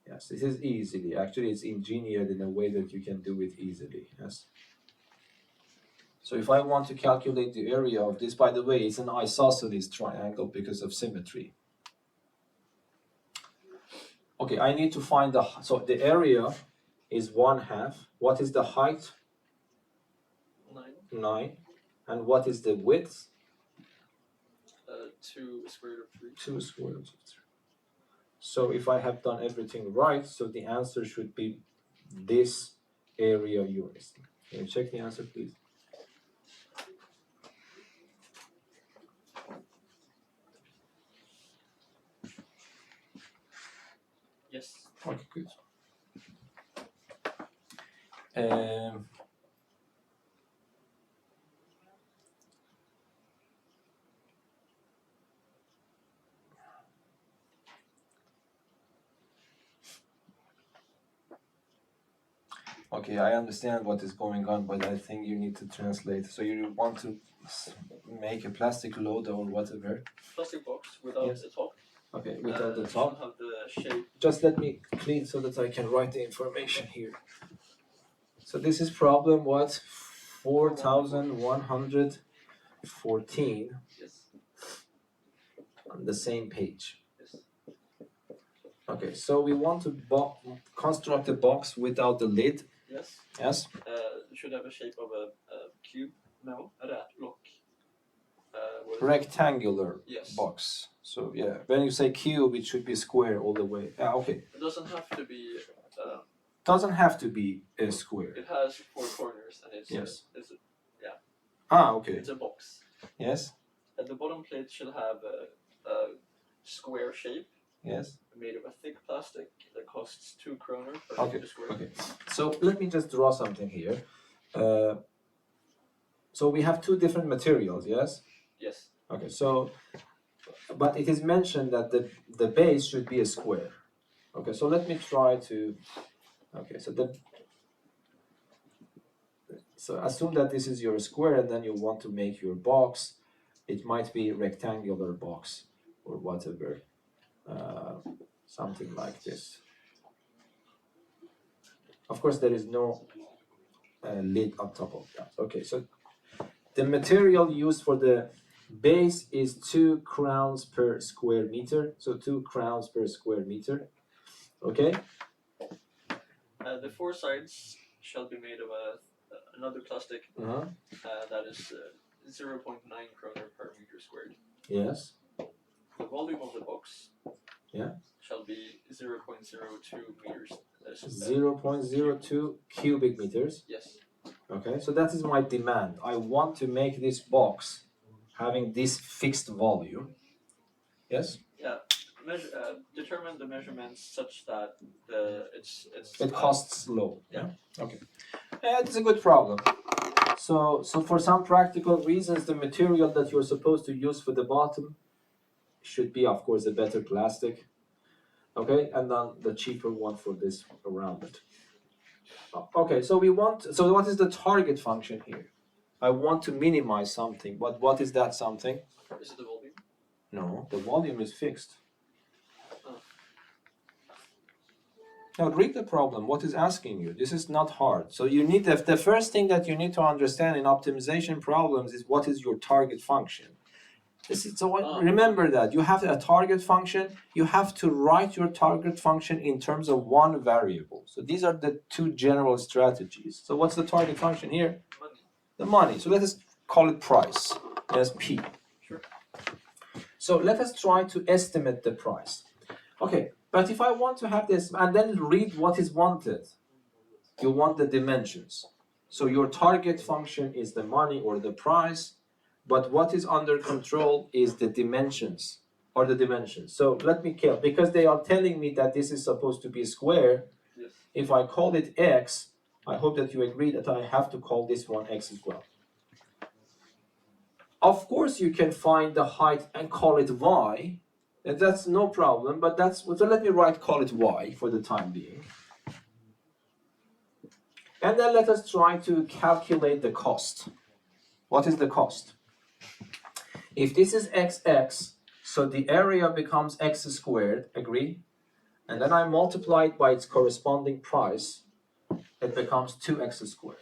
Yes, this is easily. Actually, it's engineered in a way that you can do it easily. Yes. So if I want to calculate the area of this, by the way, it's an isosceles triangle because of symmetry. Okay, I need to find so the area is 1/2. What is the height? 9. 9. And what is the width? 2 square root of 3. 2 square root of 3. So if I have done everything right, so the answer should be this area units. Can you check the answer, please? Yes. Okay, good. Okay, I understand what is going on, but I think you need to translate. So you want to make a plastic load or whatever. Plastic box without Yes. the top. Okay, without the It top. should have the shape. Just let me clean so that I can write the information here. So this is problem what? 4114 Yes. on the same page. Yes. Okay, so we want to construct a box without the lid. Yes. Yes. It should have a shape of a cube. No, a block. Rectangular Yes. box. So yeah, when you say cube, it should be square all the way. Okay. It doesn't have to be. Doesn't have to be a square. It has 4 corners and it's Yes. Okay. It's a box. Yes. And the bottom plate should have a square shape. Yes. Made of a thick plastic that costs 2 kroner per Okay. meter square. Okay. So let me just draw something here. So we have 2 different materials. Yes. Yes. Okay. So, but it is mentioned that the base should be a square. Okay. So let me try to. Okay. So assume that this is your square, and then you want to make your box. It might be a rectangular box or whatever. Something like this. Of course, there is no lid on top of that. Okay, so the material used for the base is 2 crowns per square meter. So 2 crowns per square meter. Okay. The 4 sides shall be made of another plastic that is 0.9 kroner per meter squared. Yes. The volume of the box shall be 0.02 meters. 0.02 cubic meters. Yes. Okay, so that is my demand. I want to make this box having this fixed volume. Yes? Yeah. Determine the measurements such that it costs low. Yeah. Okay. It's a good problem. So for some practical reasons, the material that you're supposed to use for the bottom should be, of course, a better plastic. Okay, and then the cheaper one for this around it. Okay, so what is the target function here? I want to minimize something, but what is that something? Is it the volume? No, the volume is fixed. Oh. Now read the problem. What is asking you? This is not hard. So you need the first thing that you need to understand in optimization problems is what is your target function. Remember that you have a target function. You have to write your target function in terms of one variable. So these are the 2 general strategies. So what's the target function here? Money. The money. So let us call it price. As P. Sure. So let us try to estimate the price. Okay, but if I want to have this, and then read what is wanted. You want the dimensions. So your target function is the money or the price. But what is under control is the dimensions, or the dimensions. So let me kill, because they are telling me that this is supposed to be a square. Yes. If I call it x, I hope that you agree that I have to call this one x as well. Of course, you can find the height and call it y. And that's no problem, but so let me call it y for the time being. And then let us try to calculate the cost. What is the cost? If this is xx, so the area becomes x squared, agree? And then I multiply it by its corresponding price, it becomes 2x squared.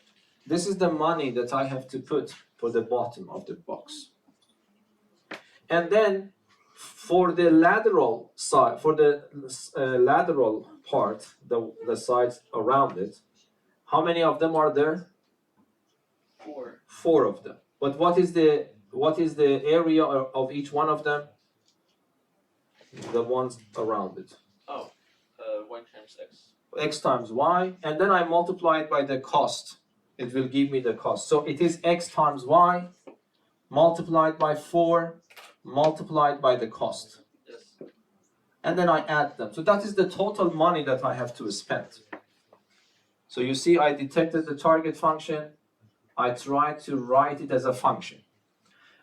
This is the money that I have to put for the bottom of the box. And then For the lateral side, for the lateral part, the sides around it, how many of them are there? 4. 4 of them. But what is the area of each one of them? The ones around it. Oh, y times x. X times y, and then I multiply it by the cost. It will give me the cost. So it is x times y multiplied by 4 multiplied by the cost. Yes. And then I add them. So that is the total money that I have to spend. So you see, I detected the target function. I tried to write it as a function.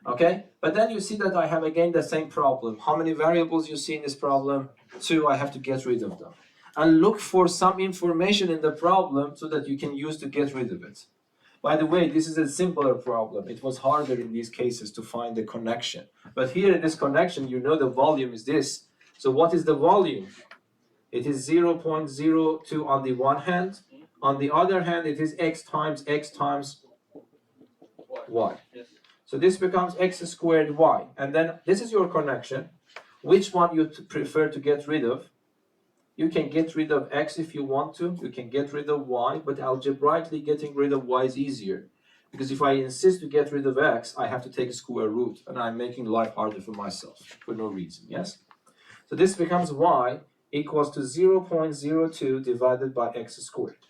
Okay? But then you see that I have again the same problem. How many variables you see in this problem? 2, I have to get rid of them. And look for some information in the problem so that you can use to get rid of it. By the way, this is a simpler problem. It was harder in these cases to find the connection. But here in this connection, you know the volume is this. So what is the volume? It is 0.02 on the one hand. On the other hand, it is x times y. Yes. So this becomes x squared y. And then this is your connection. Which one you prefer to get rid of? You can get rid of x if you want to. You can get rid of y, but algebraically getting rid of y is easier. Because if I insist to get rid of x, I have to take a square root, and I'm making life harder for myself for no reason, yes? So this becomes y equals to 0.02 divided by x squared.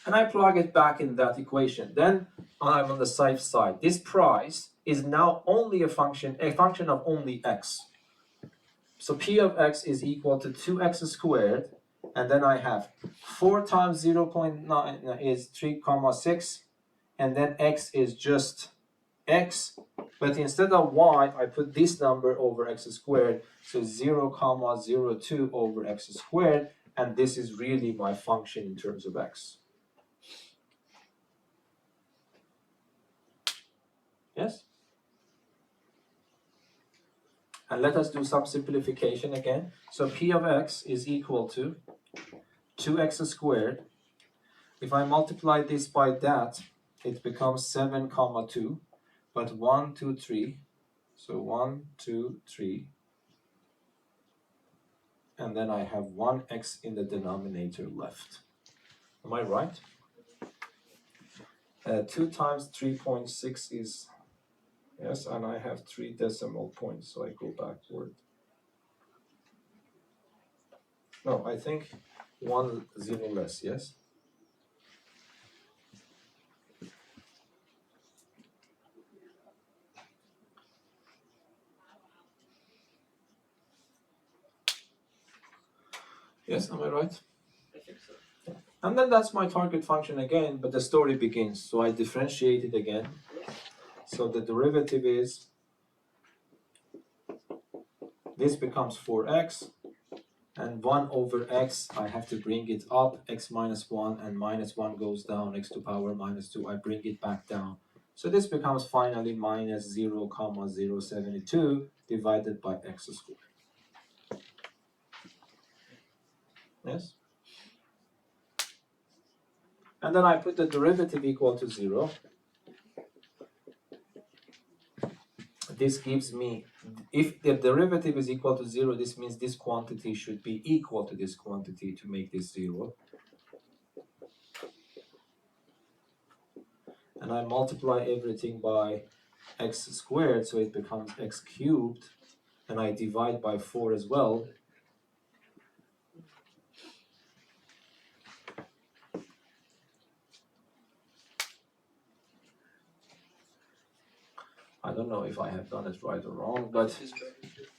And I plug it back in that equation. Then I'm on the safe side. This price is now only a function of only x. So p of x is equal to 2x squared, and then I have 4 times 0.9 is 3,6, and then x is just x, but instead of y, I put this number over x squared, so 0,02 over x squared, and this is really my function in terms of x. Yes? And let us do some simplification again. So p of x is equal to 2x squared. If I multiply this by that, it becomes 7, 2. But 1, 2, 3. So 1, 2, 3. And then I have 1x in the denominator left. Am I right? 2 times 3.6 is, yes, and I have 3 decimal points, so I go backward. No, I think 1 0 less, yes? Yes, am I right? I think so. And then that's my target function again, but the story begins. So I differentiate it again. So the derivative is, this becomes 4x, and 1 over x, I have to bring it up, x minus 1, and minus 1 goes down, x to power minus 2, I bring it back down. So this becomes finally minus 0,072 divided by x squared. Yes? And then I put the derivative equal to 0. This gives me, if the derivative is equal to 0, this means this quantity should be equal to this quantity to make this 0. And I multiply everything by x squared, so it becomes x cubed, and I divide by 4 as well. I don't know if I have done it right or wrong, but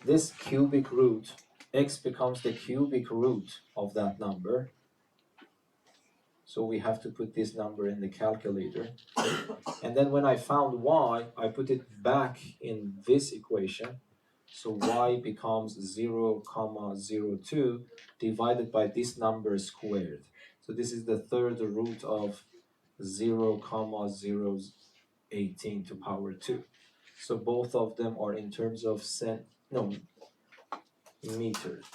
this cubic root, x becomes the cubic root of that number. So we have to put this number in the calculator. And then when I found y, I put it back in this equation. So y becomes 0,02 divided by this number squared. So this is the third root of 0,018 to power 2. So both of them are in terms of meters.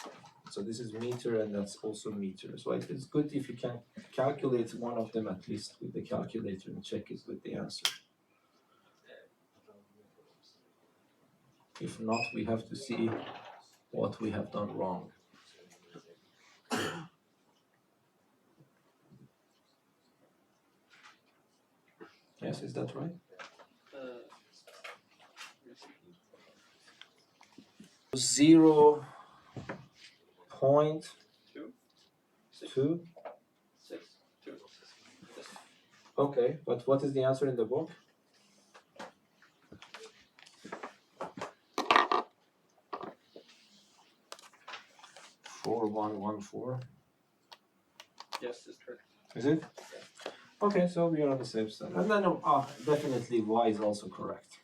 So this is meter and that's also meter. So it's good if you can calculate one of them at least with the calculator and check it with the answer. If not, we have to see what we have done wrong. Yes, is that right? 0.2. 2, 6, 2. Yes. Okay, but what is the answer in the book? (4,114). Yes, it's correct. Is it? Okay, so we are on the safe side. And then definitely y is also correct.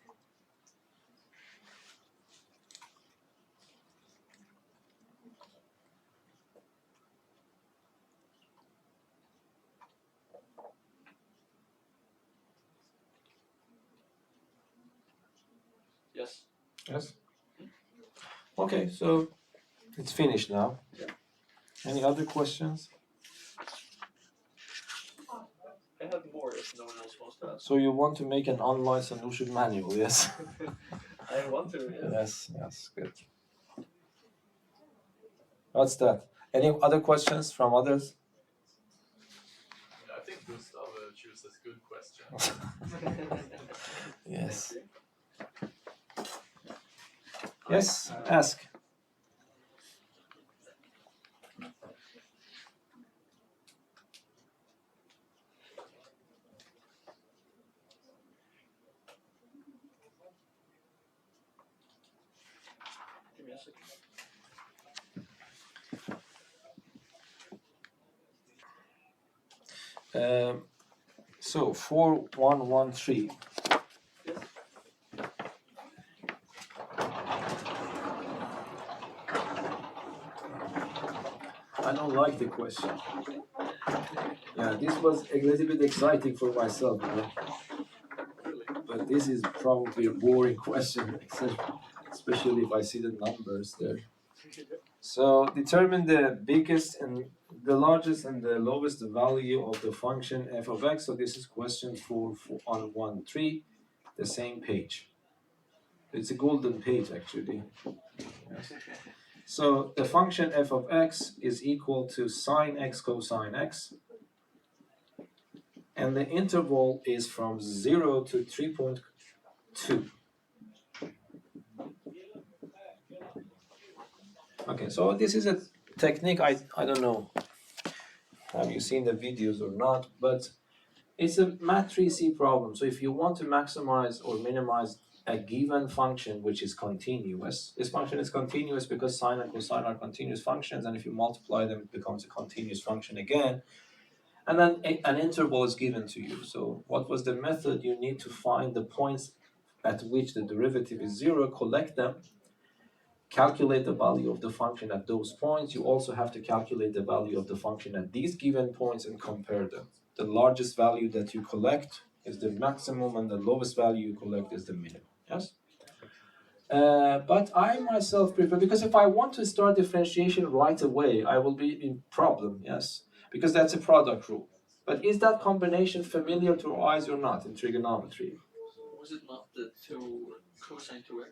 Yes. Yes? Okay, so it's finished now. Yeah. Any other questions? I have more if no one else wants to ask. So you want to make an online solution manual, yes? I want to, yes. Yes, good. What's that? Any other questions from others? I think Gustav chooses good questions. Yes. Thank you. Yes, ask. Give me a second. So 4113. Yes. I don't like the question. Yeah, this was a little bit exciting for myself, you know? Really? But this is probably a boring question, especially if I see the numbers there. So determine the biggest and the largest and the lowest value of the function f of x. So this is question 4113, the same page. It's a golden page actually. Yes. So the function f of x is equal to sine x cosine x. And the interval is from 0 to 3.2. Okay, so this is a technique, I don't know, have you seen the videos or not, but it's a matrice problem. So if you want to maximize or minimize a given function which is continuous, this function is continuous because sine and cosine are continuous functions, and if you multiply them, it becomes a continuous function again. And then an interval is given to you. So what was the method? You need to find the points at which the derivative is 0, collect them, calculate the value of the function at those points. You also have to calculate the value of the function at these given points and compare them. The largest value that you collect is the maximum, and the lowest value you collect is the minimum. Yes? But I myself prefer, because if I want to start differentiation right away, I will be in problem, yes? Because that's a product rule. But is that combination familiar to our eyes or not in trigonometry? Was it not the 2 cosine 2x?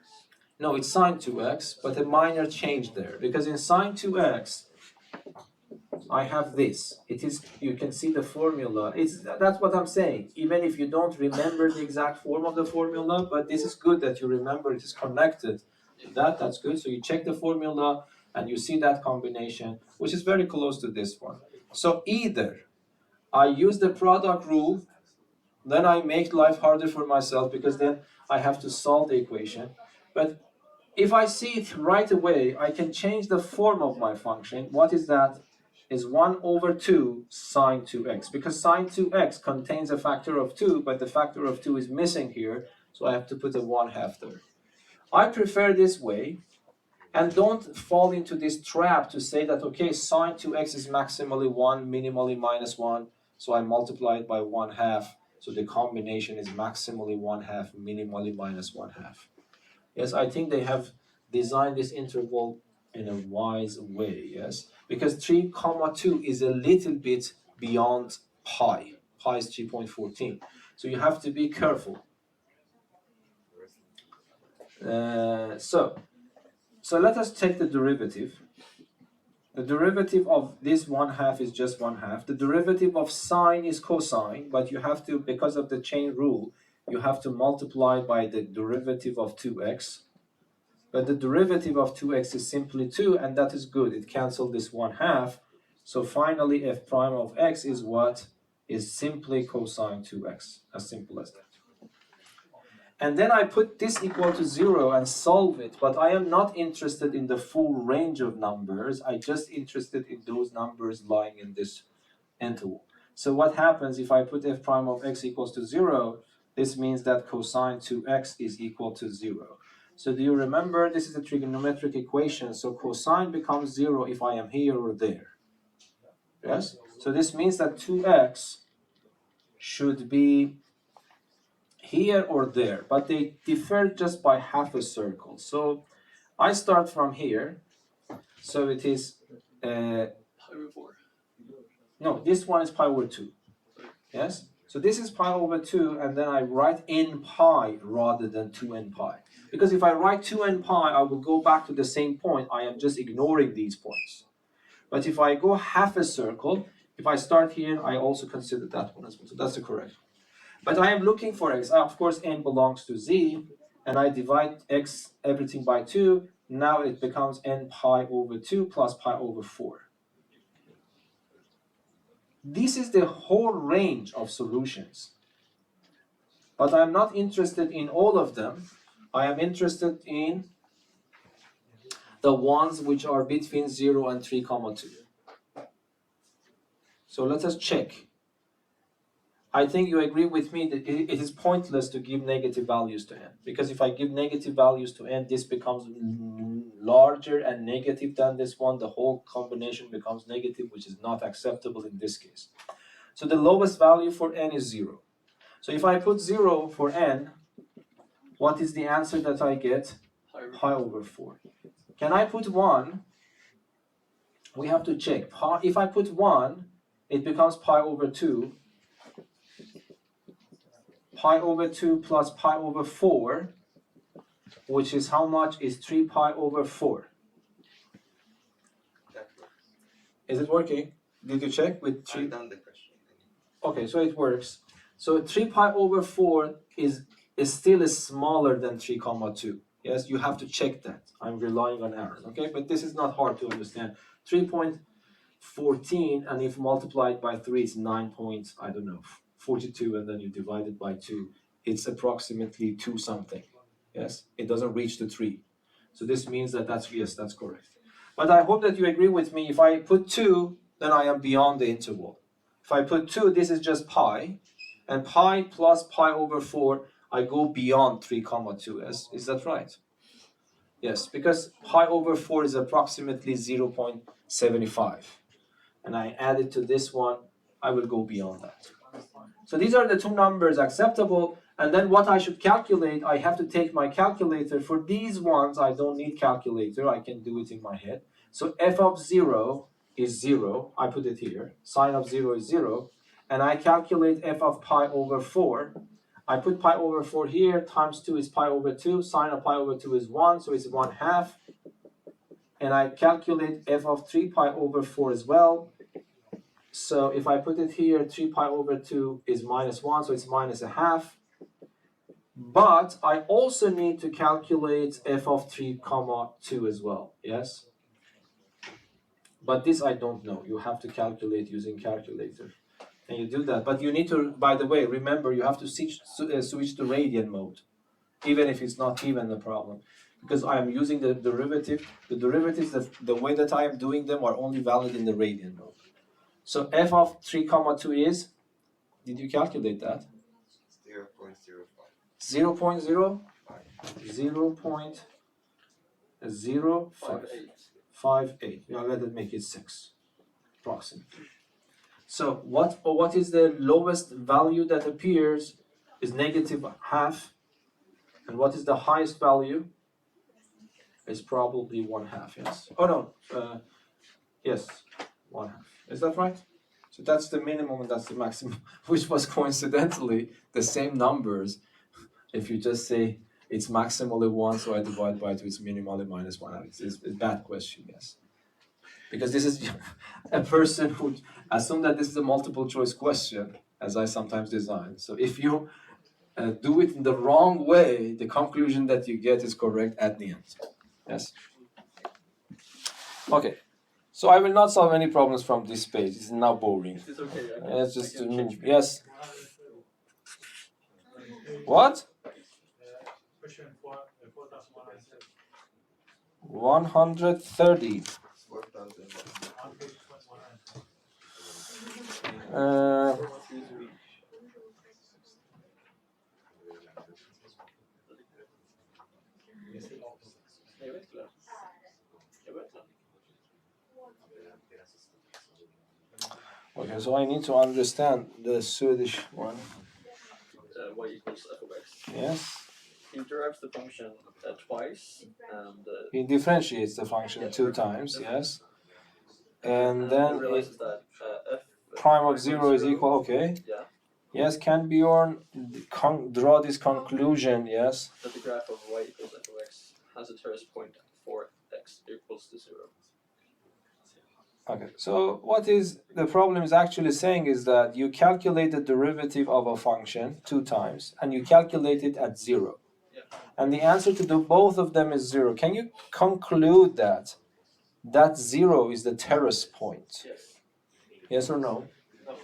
No, it's sine 2x, but a minor change there. Because in sine 2x, I have this. It is, you can see the formula. That's what I'm saying. Even if you don't remember the exact form of the formula, but this is good that you remember it is connected to that. That's good. So you check the formula and you see that combination, which is very close to this one. So either I use the product rule, then I make life harder for myself because then I have to solve the equation. But if I see it right away, I can change the form of my function. What is that? Is 1 over 2 sine 2x. Because sine 2x contains a factor of 2, but the factor of 2 is missing here, so I have to put a 1/2 there. I prefer this way, and don't fall into this trap to say that, okay, sine 2x is maximally 1, minimally -1, so I multiply it by 1/2, so the combination is maximally 1/2, minimally -1/2. Yes, I think they have designed this interval in a wise way, yes? Because 3,2 is a little bit beyond pi. Pi is 3.14. So you have to be careful. So let us take the derivative. The derivative of this 1/2 is just 1/2. The derivative of sine is cosine, but you have to, because of the chain rule, you have to multiply by the derivative of 2x. But the derivative of 2x is simply 2, and that is good. It cancels this 1/2. So finally, f prime of x is what? Is simply cosine 2x. As simple as that. And then I put this equal to 0 and solve it, but I am not interested in the full range of numbers. I'm just interested in those numbers lying in this interval. So what happens if I put f prime of x equals to 0? This means that cosine 2x is equal to 0. So do you remember, this is a trigonometric equation, so cosine becomes 0 if I am here or there. Yes? So this means that 2x should be here or there, but they differ just by half a circle. So I start from here, so it is, Pi over 4. no, this one is pi over 2, yes? So this is pi over 2, and then I write in pi rather than 2n pi. Because if I write 2n pi, I will go back to the same point. I am just ignoring these points. But if I go half a circle, if I start here, I also consider that one as well. So that's the correct one. But I am looking for x. Of course, n belongs to z, and I divide x everything by 2. Now it becomes n pi over 2 plus pi over 4. This is the whole range of solutions. But I'm not interested in all of them. I am interested in the ones which are between 0 and 3, 2. So let us check. I think you agree with me that it is pointless to give negative values to n, because if I give negative values to n, this becomes larger and negative than this one. The whole combination becomes negative, which is not acceptable in this case. So the lowest value for n is 0. So if I put 0 for n, what is the answer that I get? Pi over 4. Can I put 1? We have to check. If I put 1, it becomes pi over 2. Pi over 2 plus pi over 4, which is how much? Is 3 pi over 4. That works. Is it working? Did you check with 3? I've done the question. Okay, so it works. So 3 pi over 4 is still smaller than 3, 2. Yes, you have to check that. I'm relying on errors, okay? But this is not hard to understand. 3.14, and if multiplied by 3, it's 9.42, and then you divide it by 2. It's approximately 2 something. Yes, it doesn't reach the 3. So this means that that's correct. But I hope that you agree with me. If I put 2, then I am beyond the interval. If I put 2, this is just pi, and pi plus pi over 4, I go beyond 3, 2. Is that right? Yes, because pi over 4 is approximately 0.75. And I add it to this one, I will go beyond that. So these are the two numbers acceptable. And then what I should calculate, I have to take my calculator. For these ones, I don't need calculator. I can do it in my head. So f of 0 is 0. I put it here. Sine of 0 is 0. And I calculate f of pi over 4. I put pi over 4 here. Times 2 is pi over 2. Sine of pi over 2 is 1. So it's 1/2. And I calculate f of 3 pi over 4 as well. So if I put it here, 3 pi over 2 is -1. So it's -1/2. But I also need to calculate f of 3, 2 as well, yes? But this I don't know. You have to calculate using calculator. And you do that. But you need to, by the way, remember you have to switch to radian mode, even if it's not even the problem. Because I am using the derivative. The derivatives, the way that I am doing them are only valid in the radian mode. So f of 3, 2 is, did you calculate that? 0.05. 0.0? 0.058. Yeah, let it make it 6, approximately. So what is the lowest value that appears is -1/2, and what is the highest value? Is probably 1/2. Yes. Oh no. Yes, 1/2. Is that right? So that's the minimum and that's the maximum, which was coincidentally the same numbers. If you just say It's maximally 1, so I divide by 2, it's minimally minus 1. It's a bad question, yes. Because this is a person who assume that this is a multiple choice question, as I sometimes design. So if you do it in the wrong way, the conclusion that you get is correct at the end. Yes? Okay. So I will not solve any problems from this page. It's now boring. It's okay. Let's just move. Yes. What? Question 4,130. 130. 4,000. On page 130. Okay, so I need to understand the Swedish one. Y equals f of x. Yes. He derives the function twice, and He differentiates the function 2 times, yes. And then realizes that f prime of 0 is equal, okay. Yeah. Yes, can Bjorn draw this conclusion, yes. That the graph of y equals f of x has a terrace point for x equals to 0. Okay, so what is the problem is actually saying is that you calculate the derivative of a function 2 times and you calculate it at 0. Yeah. And the answer to both of them is 0. Can you conclude that 0 is the terrace point? Yes. Yes or no? No.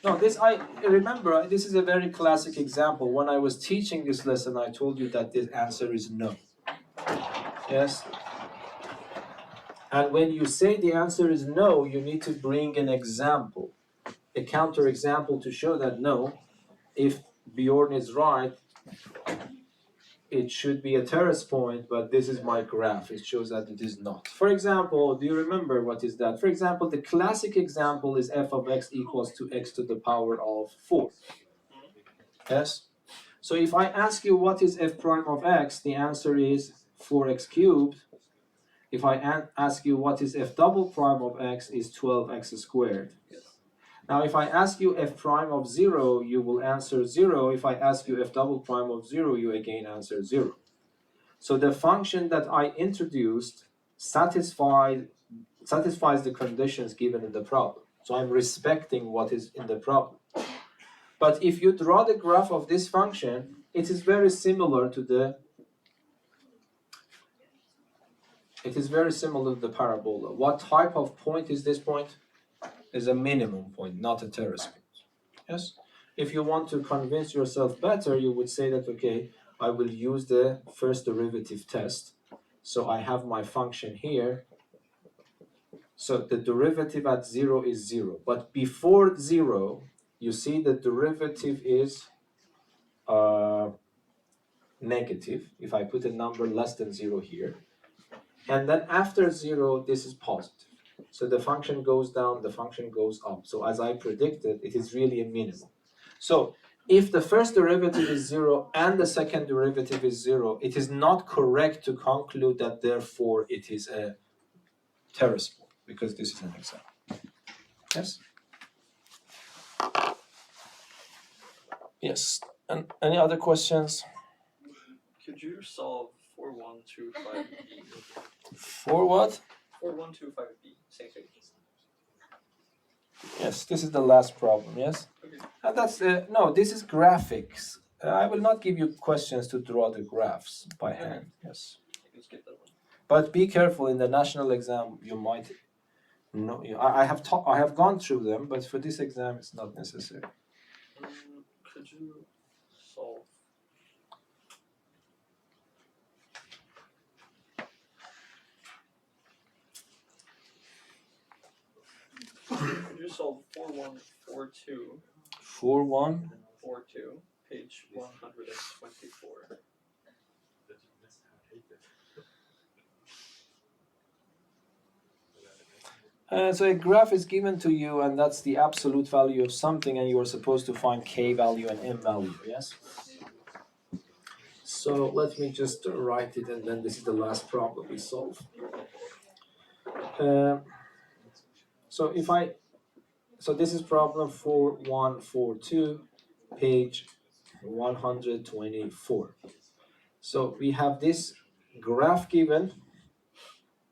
No, I remember this is a very classic example. When I was teaching this lesson, I told you that the answer is no. Yes? And when you say the answer is no, you need to bring an example, a counter example to show that no, if Bjorn is right, it should be a terrace point, but this is my graph. It shows that it is not. For example, do you remember what is that? For example, the classic example is f of x equals to x to the power of 4. Yes? So if I ask you what is f prime of x, the answer is 4x cubed. If I ask you what is f double prime of x, is 12x squared. Yes. Now if I ask you f prime of 0, you will answer 0. If I ask you f double prime of 0, you again answer 0. So the function that I introduced satisfies the conditions given in the problem. So I'm respecting what is in the problem. But if you draw the graph of this function, it is very similar to the parabola. What type of point is this point? Is a minimum point, not a terrace point. Yes? If you want to convince yourself better, you would say that, okay, I will use the first derivative test. So I have my function here. So the derivative at 0 is 0. But before 0, you see the derivative is negative. If I put a number less than 0 here. And then after 0, this is positive. So the function goes down, the function goes up. So as I predicted, it is really a minimum. So if the first derivative is 0 and the second derivative is 0, it is not correct to conclude that therefore it is a terrace point, because this is an example. Yes? Yes. And any other questions? Could you solve 4125b? For what? 4125b. Same thing. Yes, this is the last problem, yes? Okay. And that's, no, this is graphics. I will not give you questions to draw the graphs by hand, yes. You can skip that one. But be careful, in the national exam, you might know, I have gone through them, but for this exam, it's not necessary. Could you solve Could you solve 4142 4142, page 124? so a graph is given to you, and that's the absolute value of something, and you are supposed to find k value and m value, yes? So let me just write it, and then this is the last problem we solve. So this is problem 4142, page 124. So we have this graph given.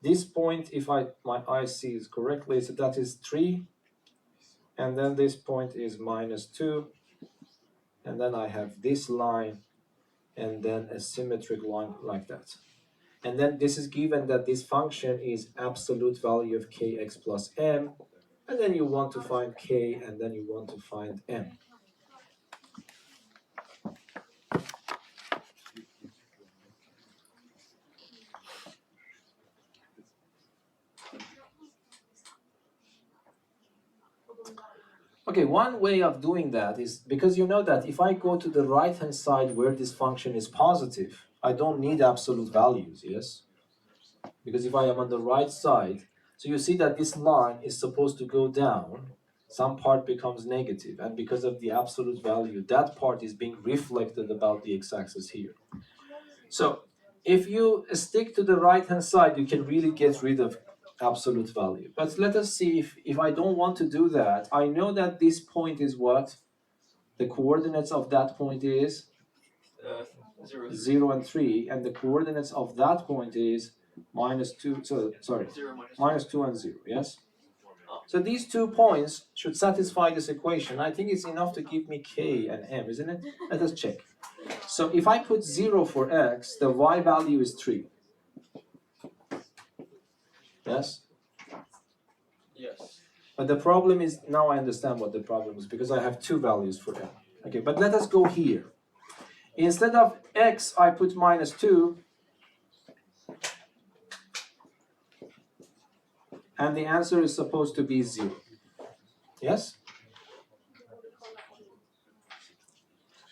This point, if my eye sees correctly, so that is 3. And then this point is -2. And then I have this line and then a symmetric line like that. And then this is given that this function is absolute value of kx plus m. And then you want to find k and then you want to find m. Okay, one way of doing that is because you know that if I go to the right hand side where this function is positive, I don't need absolute values, yes? Because if I am on the right side, so you see that this line is supposed to go down, some part becomes negative, and because of the absolute value, that part is being reflected about the x-axis here. So if you stick to the right hand side, you can really get rid of absolute value. But let us see if I don't want to do that. I know that this point is what? The coordinates of that point is 0 and 3, and the coordinates of that point is -2, so sorry, 0, -2 and 0, yes? So these 2 points should satisfy this equation. I think it's enough to give me k and m, isn't it? Let us check. So if I put 0 for x, the y value is 3. Yes? Yes. But the problem is, now I understand what the problem is, because I have 2 values for m. Okay, but let us go here. Instead of x, I put -2. And the answer is supposed to be 0. Yes?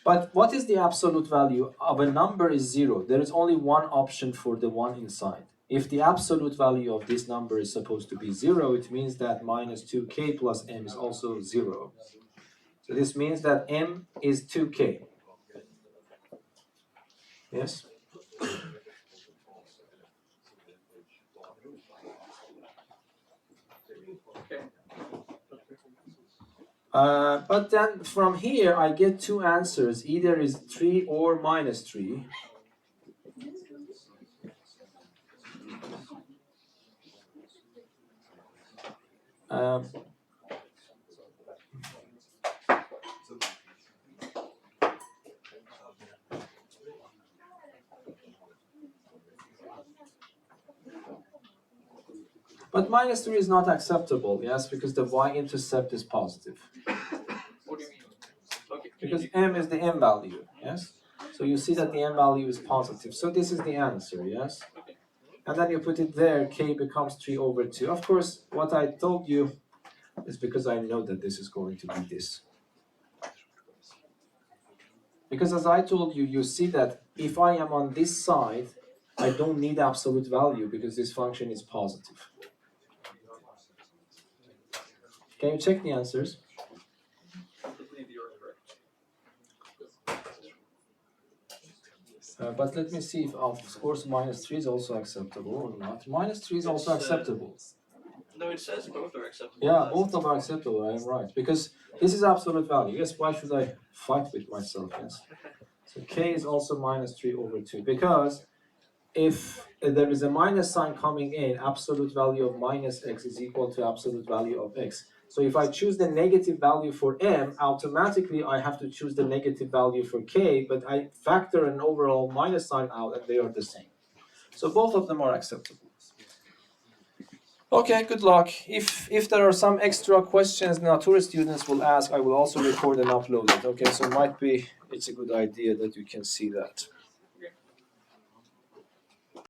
But what is the absolute value of a number is 0? There is only one option for the one inside. If the absolute value of this number is supposed to be 0, it means that -2k plus m is also 0. So this means that m is 2k. Yes? Okay. But then from here I get 2 answers. Either is 3 or -3. But -3 is not acceptable, yes, because the y-intercept is positive. What do you mean? Okay. Because m is the m value, yes? So you see that the m value is positive. So this is the answer, yes? And then you put it there, k becomes 3/2. Of course, what I told you is because I know that this is going to be this. Because as I told you, you see that if I am on this side, I don't need absolute value because this function is positive. Can you check the answers? I believe you're correct. But let me see if, of course, -3 is also acceptable or not. -3 is also acceptable. No, it says both are acceptable. Yeah, both of them are acceptable, I am right. Because this is absolute value. Yes, why should I fight with myself? Yes. So k is also -3/2. Because if there is a minus sign coming in, absolute value of -x is equal to absolute value of x. So if I choose the negative value for m, automatically I have to choose the negative value for k, but I factor an overall minus sign out and they are the same. So both of them are acceptable. Okay, good luck. If there are some extra questions Natura students will ask, I will also record and upload it. Okay, so it's a good idea that you can see that.